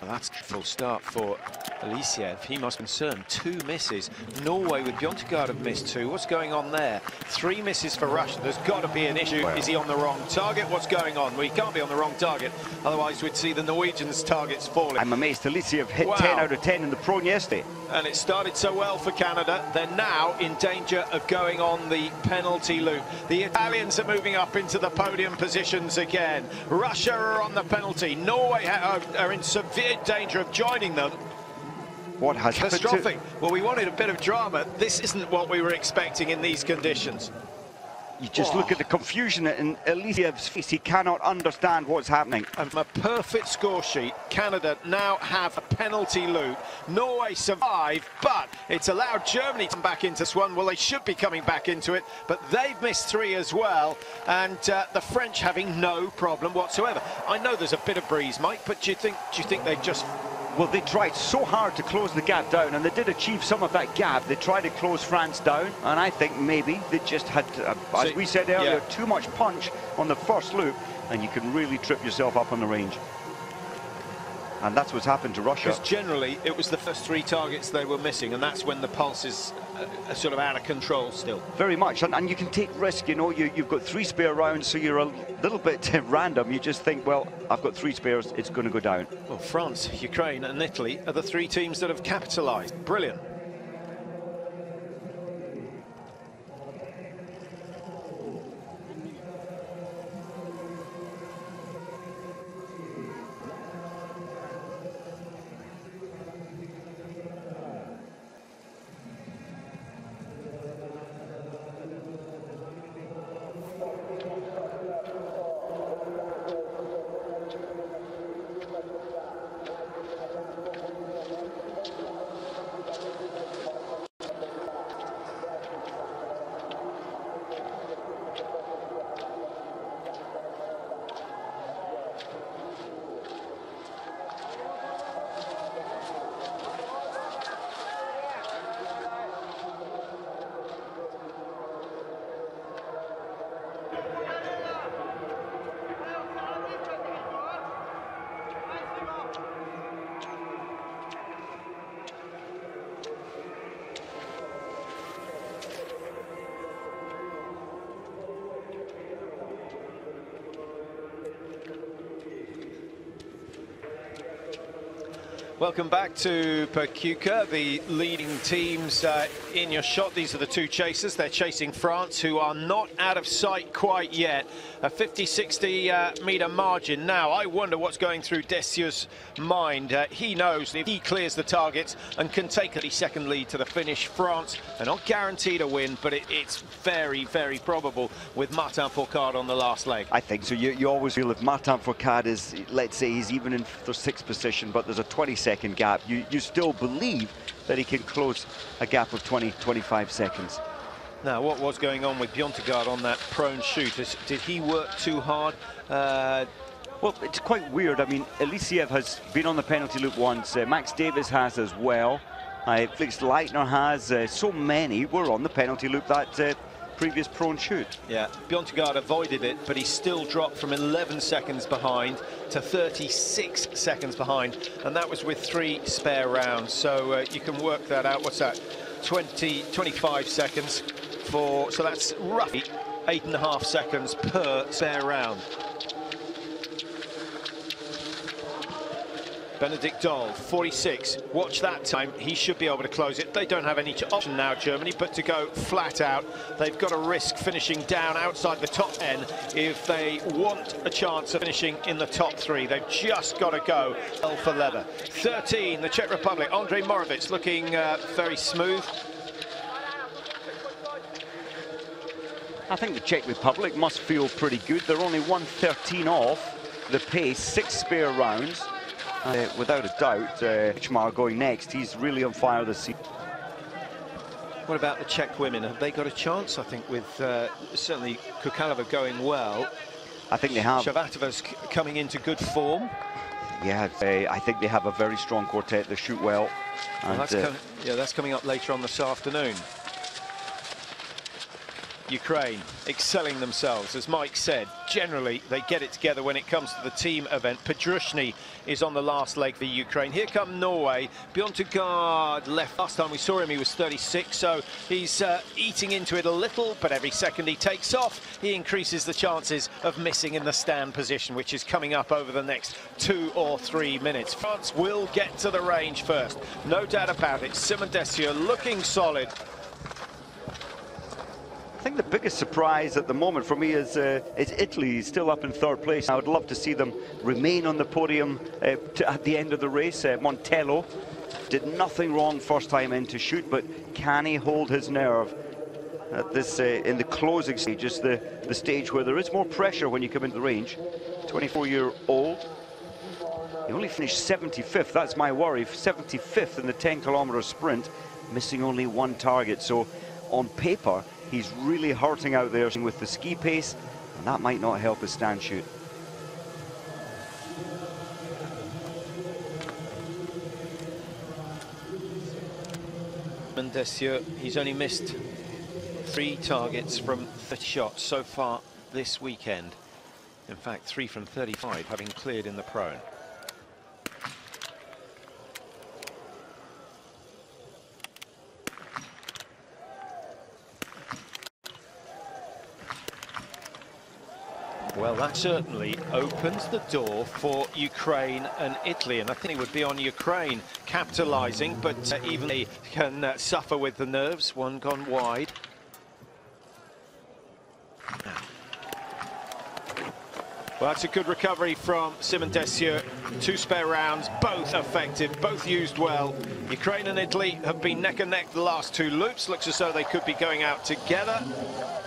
Well, that's a full start for Alisiev. He must be concerned. 2 misses. Norway with Bjørntegard have missed 2. What's going on there? 3 misses for Russia. There's got to be an issue. Well, is he on the wrong target? What's going on? Well, he can't be on the wrong target. Otherwise, we'd see the Norwegians' targets falling. I'm amazed. Alisiev hit 10 out of 10 in the Prone yesterday. And it started so well for Canada. They're now in danger of going on the penalty loop. The Italians are moving up into the podium positions again. Russia are on the penalty. Norway are in severe danger of joining them. What has catastrophic? Well, we wanted a bit of drama. This isn't what we were expecting in these conditions. You just look at the confusion in Elisiev's face. He cannot understand what's happening. And from a perfect score sheet, Canada now have a penalty loop. Norway survive, but it's allowed Germany to come back into this one. Well, they should be coming back into it, but they've missed 3 as well. And the French having no problem whatsoever. I know there's a bit of breeze, Mike, but do you think they've just... Well, they tried so hard to close the gap down, and they did achieve some of that gap. They tried to close France down, and I think maybe they just had, as we said earlier, too much punch on the first loop, and you can really trip yourself up on the range. And that's what's happened to Russia. Because generally, it was the first 3 targets they were missing, and that's when the pulse is sort of out of control still. Very much, and you can take risk, you know, you've got 3 spare rounds, so you're a little bit random. You just think, well, I've got 3 spares, it's going to go down. Well, France, Ukraine and Italy are the 3 teams that have capitalised. Brilliant. Welcome back to Pokljuka, the leading teams in your shot. These are the two chasers. They're chasing France, who are not out of sight quite yet. A 50-60 metre margin. Now, I wonder what's going through Desieux's mind. He knows if he clears the targets and can take a second lead to the finish, France are not guaranteed a win, but it's very, very probable with Martin Fourcade on the last leg. I think so. You always feel if Martin Fourcade is, let's say he's even in the sixth position, but there's a 20-second gap, you still believe that he can close a gap of 20-25 seconds. Now, what was going on with Biathlon on that prone shoot? Did he work too hard? Well, it's quite weird. I mean, Elisiev has been on the penalty loop once. Max Davis has as well. Felix Leitner has. So many were on the penalty loop that previous prone shoot. Yeah, Biathlon avoided it, but he still dropped from 11 seconds behind to 36 seconds behind, and that was with 3 spare rounds. So you can work that out. What's that? 25 seconds for, so that's roughly 8.5 seconds per spare round. Benedikt Doll, 46. Watch that time. He should be able to close it. They don't have any option now, Germany, but to go flat out. They've got to risk finishing down outside the top 10 if they want a chance of finishing in the top 3. They've just got to go hell for leather. 13, the Czech Republic. Andrej Moravec looking very smooth. I think the Czech Republic must feel pretty good. They're only 1:13 off the pace, 6 spare rounds. Without a doubt, Ichmar going next. He's really on fire this season. What about the Czech women? Have they got a chance? I think with certainly Kukalova going well. I think they have. Shavatova's coming into good form. Yeah, I think they have a very strong quartet. They shoot well. And, that's coming up later on this afternoon. Ukraine excelling themselves, as Mike said. Generally, they get it together when it comes to the team event. Pedrushny is on the last leg for Ukraine. Here come Norway. Biathlon left. Last time we saw him, he was 36, so he's eating into it a little, but every second he takes off, he increases the chances of missing in the stand position, which is coming up over the next 2 or 3 minutes. France will get to the range first, no doubt about it. Simon Desieux looking solid. I think the biggest surprise at the moment for me is Italy, still up in 3rd place. I would love to see them remain on the podium at the end of the race. Montello did nothing wrong first time in to shoot, but can he hold his nerve at this in the closing stages, the stage where there is more pressure when you come into the range? 24-year-old. He only finished 75th. That's my worry. 75th in the 10-kilometer sprint, missing only 1 target. So on paper, he's really hurting out there with the ski pace, and that might not help his stand shoot. Desieux, he's only missed 3 targets from 30 shots so far this weekend. In fact, 3 from 35, having cleared in the prone. Well, that certainly opens the door for Ukraine and Italy, and I think it would be on Ukraine capitalising, but even they can suffer with the nerves. One gone wide. Well, that's a good recovery from Simon Desieux. 2 spare rounds, both effective, both used well. Ukraine and Italy have been neck and neck the last 2 loops. Looks as though they could be going out together.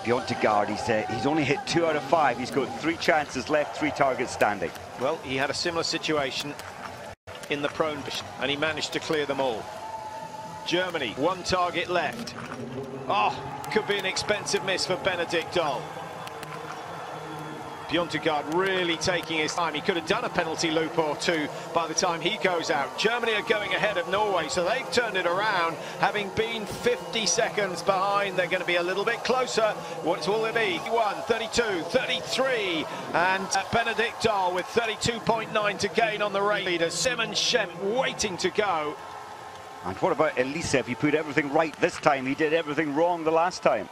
Biathlon, he's only hit 2 out of 5. He's got 3 chances left, 3 targets standing. Well, he had a similar situation in the prone position, and he managed to clear them all. Germany, 1 target left. Oh, could be an expensive miss for Benedikt Doll. Biathlon really taking his time. He could have done a penalty loop or 2 by the time he goes out. Germany are going ahead of Norway, so they've turned it around. Having been 50 seconds behind, they're going to be a little bit closer. What will it be? 31, 32, 33, and Benedikt Doll with 32.9 to gain on the race leader. Simon Schempp waiting to go. And what about Elisiev? He put everything right this time. He did everything wrong the last time.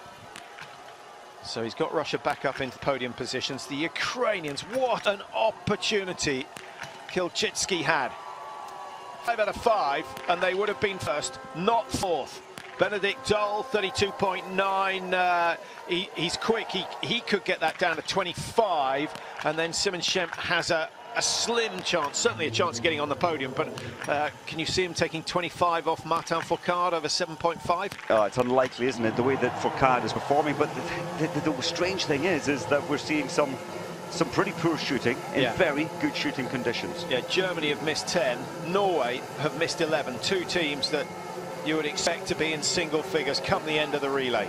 So he's got Russia back up into podium positions. The Ukrainians, what an opportunity Kilchitsky had. 5 out of 5, and they would have been first, not fourth. Benedict Doll, 32.9. He's quick. He could get that down to 25, and then Simon Schempp has a slim chance, certainly a chance of getting on the podium, but can you see him taking 25 off Martin Fourcade over 7.5? Oh, it's unlikely, isn't it, the way that Fourcade is performing? But the strange thing is that we're seeing some pretty poor shooting in very good shooting conditions. Yeah, Germany have missed 10, Norway have missed 11. Two teams that you would expect to be in single figures come the end of the relay.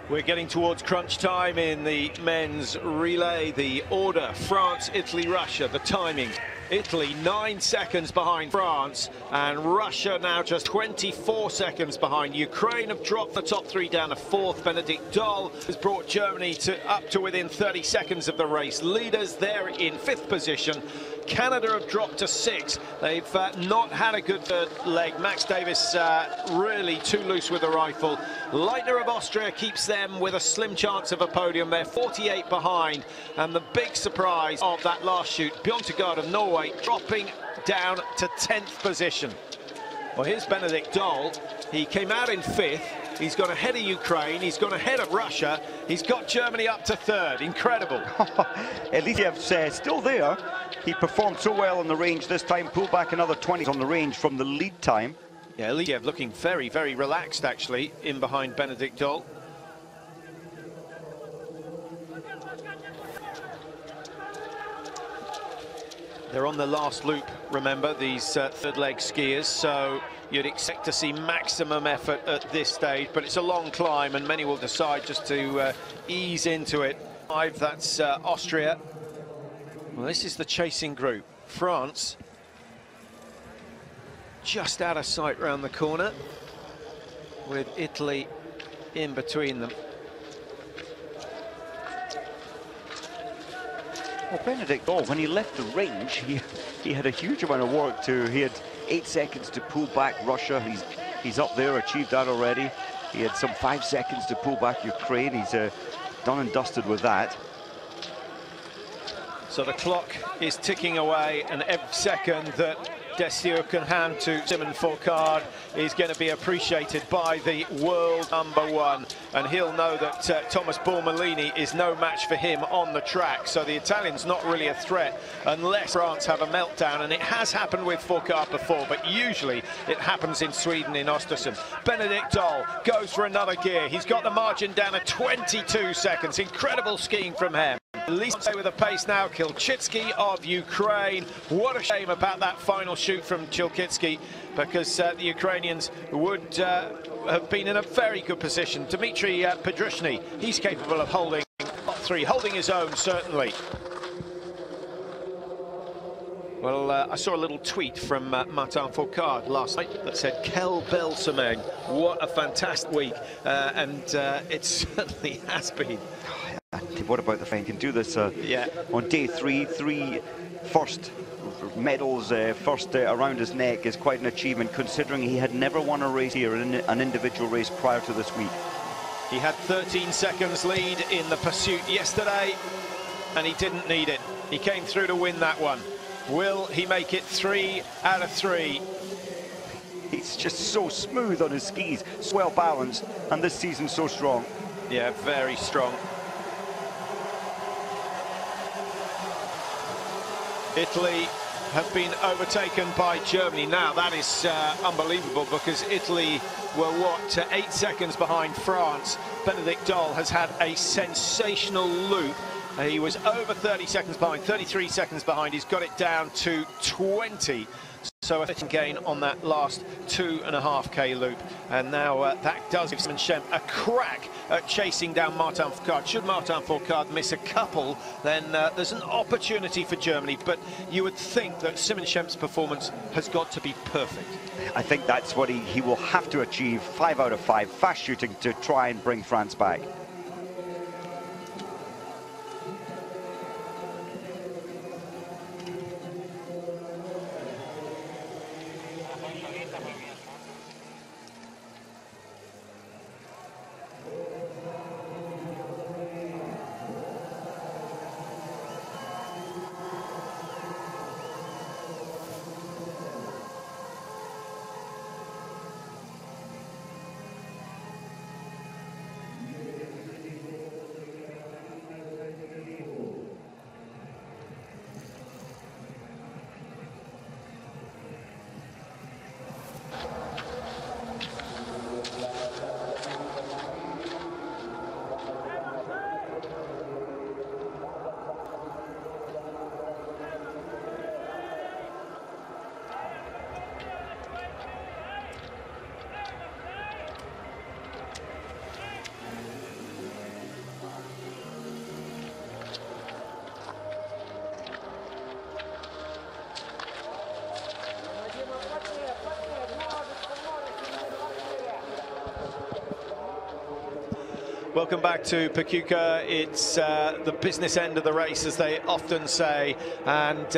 We're getting towards crunch time in the men's relay. The order: France, Italy, Russia. The timing: Italy 9 seconds behind France, and Russia now just 24 seconds behind. Ukraine have dropped the top three down to fourth. Benedict Doll has brought Germany up to within 30 seconds of the race. Leaders there in fifth position. Canada have dropped to sixth. They've not had a good third leg. Max Davis really too loose with the rifle. Leitner of Austria keeps them with a slim chance of a podium. They're 48 behind, and the big surprise of that last shoot, Bjørntegard of Norway dropping down to 10th position. Well, here's Benedict Doll. He came out in fifth. He's gone ahead of Ukraine. He's gone ahead of Russia. He's got Germany up to third. Incredible. Eliev's still there. He performed so well on the range this time. Pulled back another 20 on the range from the lead time. Yeah, Eliev looking very, very relaxed, actually, in behind Benedict Doll. They're on the last loop, remember, these third leg skiers, so you'd expect to see maximum effort at this stage, but it's a long climb, and many will decide just to ease into it. That's Austria. Well, this is the chasing group. France just out of sight round the corner, with Italy in between them. Well, Benedict Doll, when he left the range, he had a huge amount of work to. He had 8 seconds to pull back Russia. He's up there, achieved that already. He had some 5 seconds to pull back Ukraine. He's done and dusted with that. So the clock is ticking away, and every second that Desiu can hand to Simon Fourcade is going to be appreciated by the world #1, and he'll know that Thomas Bormolini is no match for him on the track. So the Italian's not really a threat unless France have a meltdown, and it has happened with Fourcade before, but usually it happens in Sweden, in Östersund. Benedict Doll goes for another gear. He's got the margin down to 22 seconds. Incredible skiing from him. At least with the pace now, Kilchitsky of Ukraine. What a shame about that final shoot from Kilchitsky, because the Ukrainians would have been in a very good position. Dmitry Pedrushny, he's capable of holding top three, holding his own, certainly. Well, I saw a little tweet from Martin Fourcade last night that said, "Quelle belle semaine." What a fantastic week, and it certainly has been. What about the fact he can do this on day three first medals first around his neck is quite an achievement, considering he had never won a race here, an individual race prior to this week. He had 13 seconds lead in the pursuit yesterday, and he didn't need it. He came through to win that one. Will he make it 3 out of 3? He's just so smooth on his skis, so well balanced, and this season so strong. Yeah, very strong. Italy have been overtaken by Germany. Now that is unbelievable, because Italy were, what, 8 seconds behind France. Benedict Doll has had a sensational loop. He was over 30 seconds behind, 33 seconds behind. He's got it down to 20. So a gain on that last 2.5k loop, and now that does give Simon Schempp a crack at chasing down Martin Fourcade. Should Martin Fourcade miss a couple, then there's an opportunity for Germany, but you would think that Simon Schempp's performance has got to be perfect. I think that's what he will have to achieve. 5 out of 5 fast shooting to try and bring France back. Welcome back to Pokljuka. It's the business end of the race, as they often say, and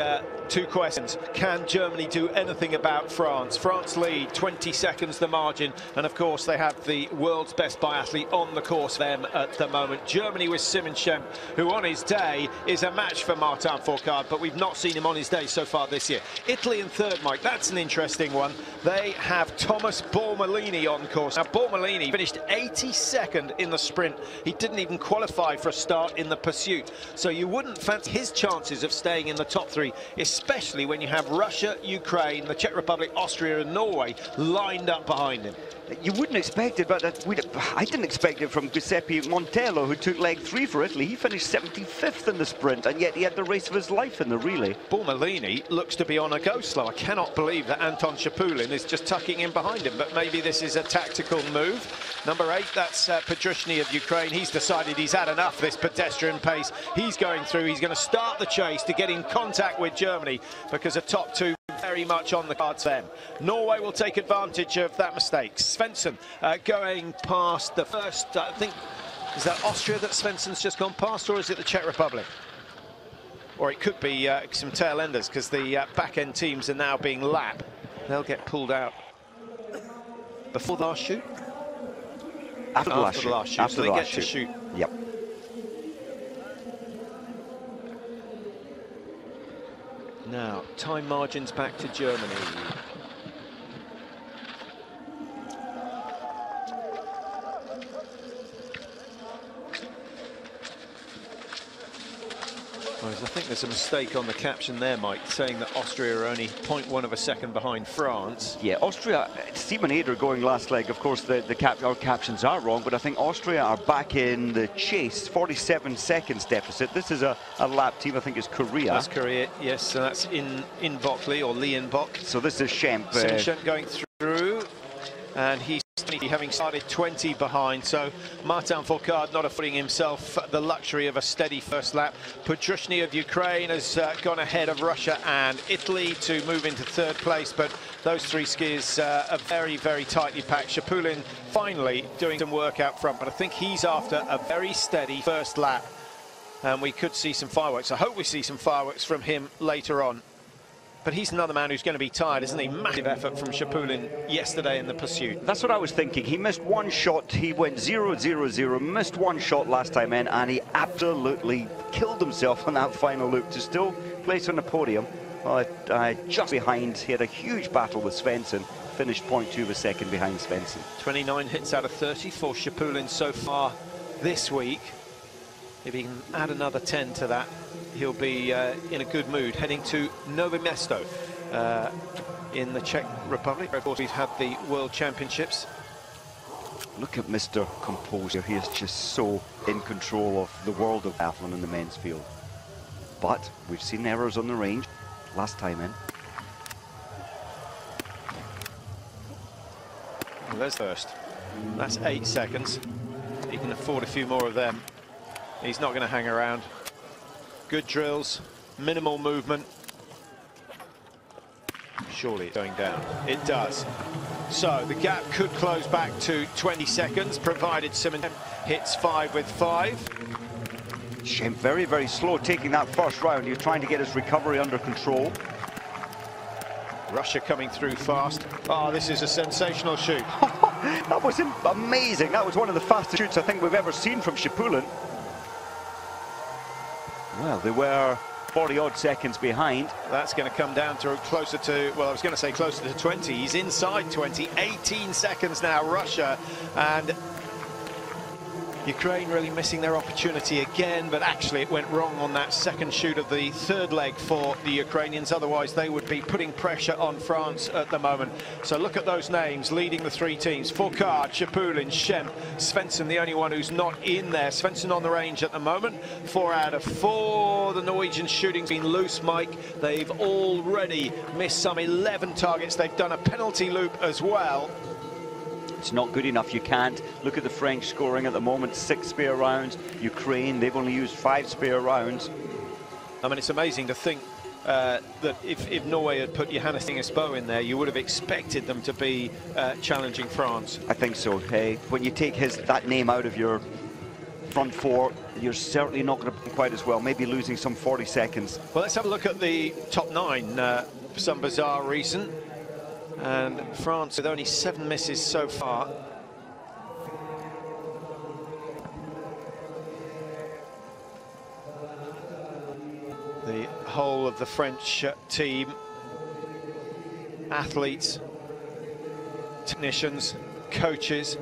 2 questions. Can Germany do anything about France? France lead, 20 seconds the margin, and of course they have the world's best biathlete on the course for them at the moment. Germany with Simon Schempp, who on his day is a match for Martin Fourcade, but we've not seen him on his day so far this year. Italy in third, Mike, that's an interesting one. They have Thomas Bormolini on course. Now Bormolini finished 82nd in the sprint. He didn't even qualify for a start in the pursuit, so you wouldn't fancy his chances of staying in the top 3, especially when you have Russia, Ukraine, the Czech Republic, Austria and Norway lined up behind him. You wouldn't expect it, but I didn't expect it from Giuseppe Montello, who took leg 3 for Italy. He finished 75th in the sprint, and yet he had the race of his life in the relay. Bormolini looks to be on a go slow. I cannot believe that Anton Shapulin is just tucking in behind him, but maybe this is a tactical move. Number 8, that's Pokljuka of Ukraine. He's decided he's had enough of this pedestrian pace. He's going through. He's going to start the chase to get in contact with Germany, because a top 2 very much on the cards for them. Norway will take advantage of that mistake. Svensson going past the first, I think, is that Austria that Svensson's just gone past, or is it the Czech Republic? Or it could be some tail enders, because the back end teams are now being lapped. They'll get pulled out before the last shoot? After the last shoot. After the last shoot. Yep. Now, time margins back to Germany. Whereas I think there's a mistake on the caption there, Mike, saying that Austria are only 0.1 of a second behind France. Yeah, Austria, Simon Eder going last leg. Of course, our captions are wrong, but I think Austria are back in the chase. 47 seconds deficit. This is a lap team. I think it's Korea. That's Korea, yes. So that's in Bockley, or Lee in Bock. So this is Schempp. Schempp going through, and he's having started 20 behind, so Martin Fourcade not affording himself the luxury of a steady first lap. Pokljuka of Ukraine has gone ahead of Russia and Italy to move into third place, but those 3 skiers are very, very tightly packed. Shapulin finally doing some work out front, but I think he's after a very steady first lap, and we could see some fireworks. I hope we see some fireworks from him later on. But he's another man who's going to be tired, isn't he? Massive effort from Shapulin yesterday in the pursuit. That's what I was thinking. He missed 1 shot. He went 0-0-0, missed 1 shot last time in, and he absolutely killed himself on that final loop to still place on the podium. Well, just behind, he had a huge battle with Svensson, finished 0.2 of a second behind Svensson. 29 hits out of 30 for Shapulin so far this week. If he can add another 10 to that, he'll be in a good mood, heading to Novo Mesto in the Czech Republic. Of course, we've had the World Championships. Look at Mr. Composure. He is just so in control of the world of biathlon in the men's field. But we've seen errors on the range last time in. Well, there's first. That's 8 seconds. He can afford a few more of them. He's not going to hang around. Good drills, minimal movement. Surely it's going down. It does. So the gap could close back to 20 seconds, provided Simon hits 5 with 5. Shem very, very slow taking that first round. You're trying to get his recovery under control. Russia coming through fast. Oh, this is a sensational shoot. That was amazing. That was one of the fastest shoots I think we've ever seen from Shipulin. Well, they were 40-odd seconds behind. That's going to come down to closer to, well, I was going to say closer to 20. He's inside 20. 18 seconds now, Russia. And Ukraine really missing their opportunity again, but actually it went wrong on that second shoot of the third leg for the Ukrainians. Otherwise, they would be putting pressure on France at the moment. So look at those names leading the three teams. Fourcade, Shipulin, Shem, Svensson, the only one who's not in there. Svensson on the range at the moment. 4 out of 4. The Norwegian shooting's been loose, Mike. They've already missed some 11 targets. They've done a penalty loop as well. It's not good enough. You can't. Look at the French scoring at the moment, 6 spare rounds. Ukraine, they've only used 5 spare rounds. I mean, it's amazing to think that if Norway had put Johannes Tingesbo in there, you would have expected them to be challenging France. I think so. Hey, when you take that name out of your front four, you're certainly not going to play quite as well, maybe losing some 40 seconds. Well, let's have a look at the top 9 for some bizarre reason. And France with only 7 misses so far. The whole of the French team, athletes, technicians, coaches,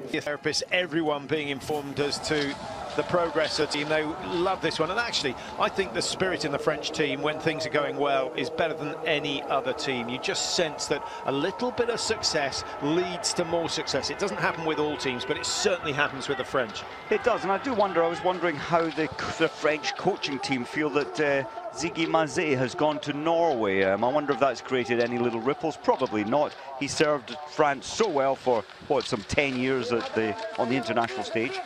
therapists, everyone being informed as to the progress of the team. They love this one, and actually I think the spirit in the French team when things are going well is better than any other team. You just sense that a little bit of success leads to more success. It doesn't happen with all teams, but it certainly happens with the French. It does, and I do wonder, I was wondering how the French coaching team feel that Ziggy Mazet has gone to Norway. I wonder if that's created any little ripples. Probably not. He served France so well for, what, some 10 years on the international stage.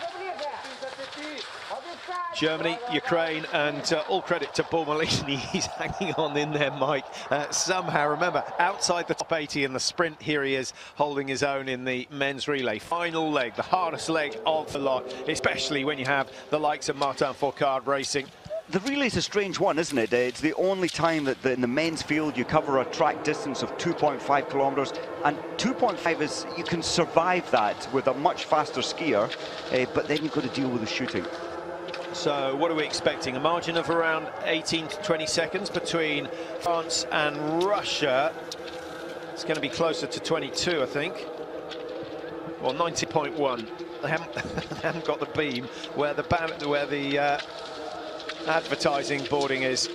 Germany, Ukraine, and all credit to Bormolini. He's hanging on in there, Mike. Somehow, remember, outside the top 80 in the sprint, here he is holding his own in the men's relay. Final leg, the hardest leg of the lot, especially when you have the likes of Martin Fourcade racing. The relay's a strange one, isn't it? It's the only time that in the men's field you cover a track distance of 2.5 kilometers, and 2.5 is, you can survive that with a much faster skier, but then you've got to deal with the shooting. So what are we expecting? A margin of around 18 to 20 seconds between France and Russia. It's going to be closer to 22, I think. Well, 90.1. They haven't got the beam where the advertising boarding is.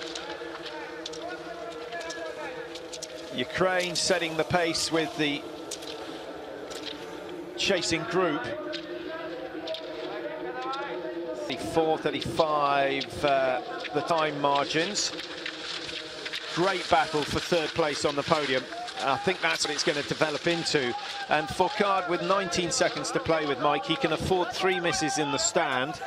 Ukraine setting the pace with the chasing group. 34, 35, the time margins. Great battle for third place on the podium. I think that's what it's going to develop into. And Fourcade with 19 seconds to play with, Mike, he can afford 3 misses in the stand.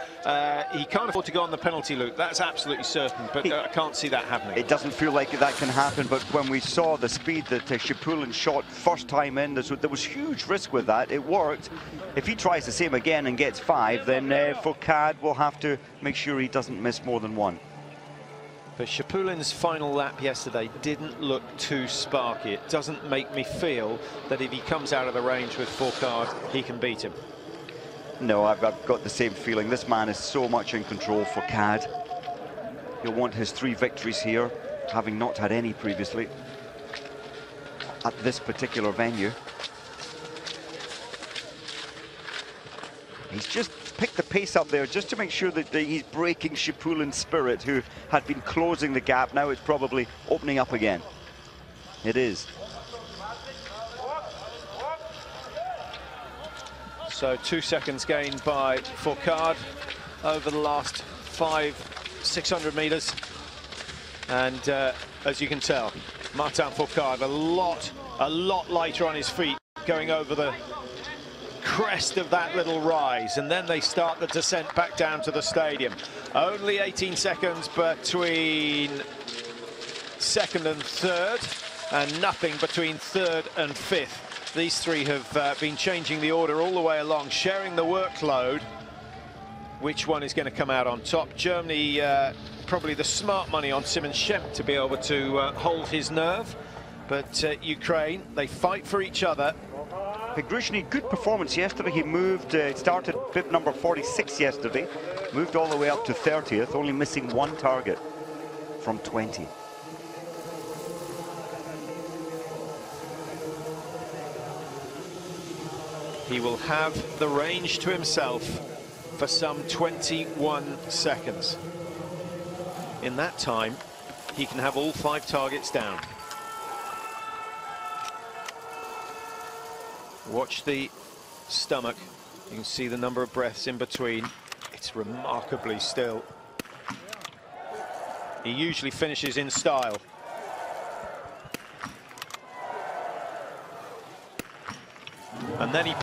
He can't afford to go on the penalty loop, that's absolutely certain, but I can't see that happening. It doesn't feel like that can happen, but when we saw the speed that Shipulin shot first time in, there was huge risk with that. It worked. If he tries the same again and gets 5, then Fourcade will have to make sure he doesn't miss more than 1. But Shipulin's final lap yesterday didn't look too sparky. It doesn't make me feel that if he comes out of the range with Fourcade, he can beat him. No, I've got the same feeling. This man is so much in control. Fourcade, he'll want his 3 victories here, having not had any previously at this particular venue. He's just picked the pace up there just to make sure that he's breaking Shipulin's spirit, who had been closing the gap. Now it's probably opening up again. It is. So 2 seconds gained by Fourcade over the last 500-600 meters. And as you can tell, Martin Fourcade a lot lighter on his feet going over the crest of that little rise, and then they start the descent back down to the stadium. Only 18 seconds between second and third, and nothing between third and fifth. These three have been changing the order all the way along, sharing the workload. Which one is going to come out on top? Germany, probably the smart money on Simon Schempp to be able to hold his nerve. But Ukraine, they fight for each other. Pogrushny, good performance yesterday. He moved, started bib number 46 yesterday, moved all the way up to 30th, only missing one target from 20. He will have the range to himself for some 21 seconds. In that time, he can have all 5 targets down. Watch the stomach. You can see the number of breaths in between. It's remarkably still. He usually finishes in style. And then he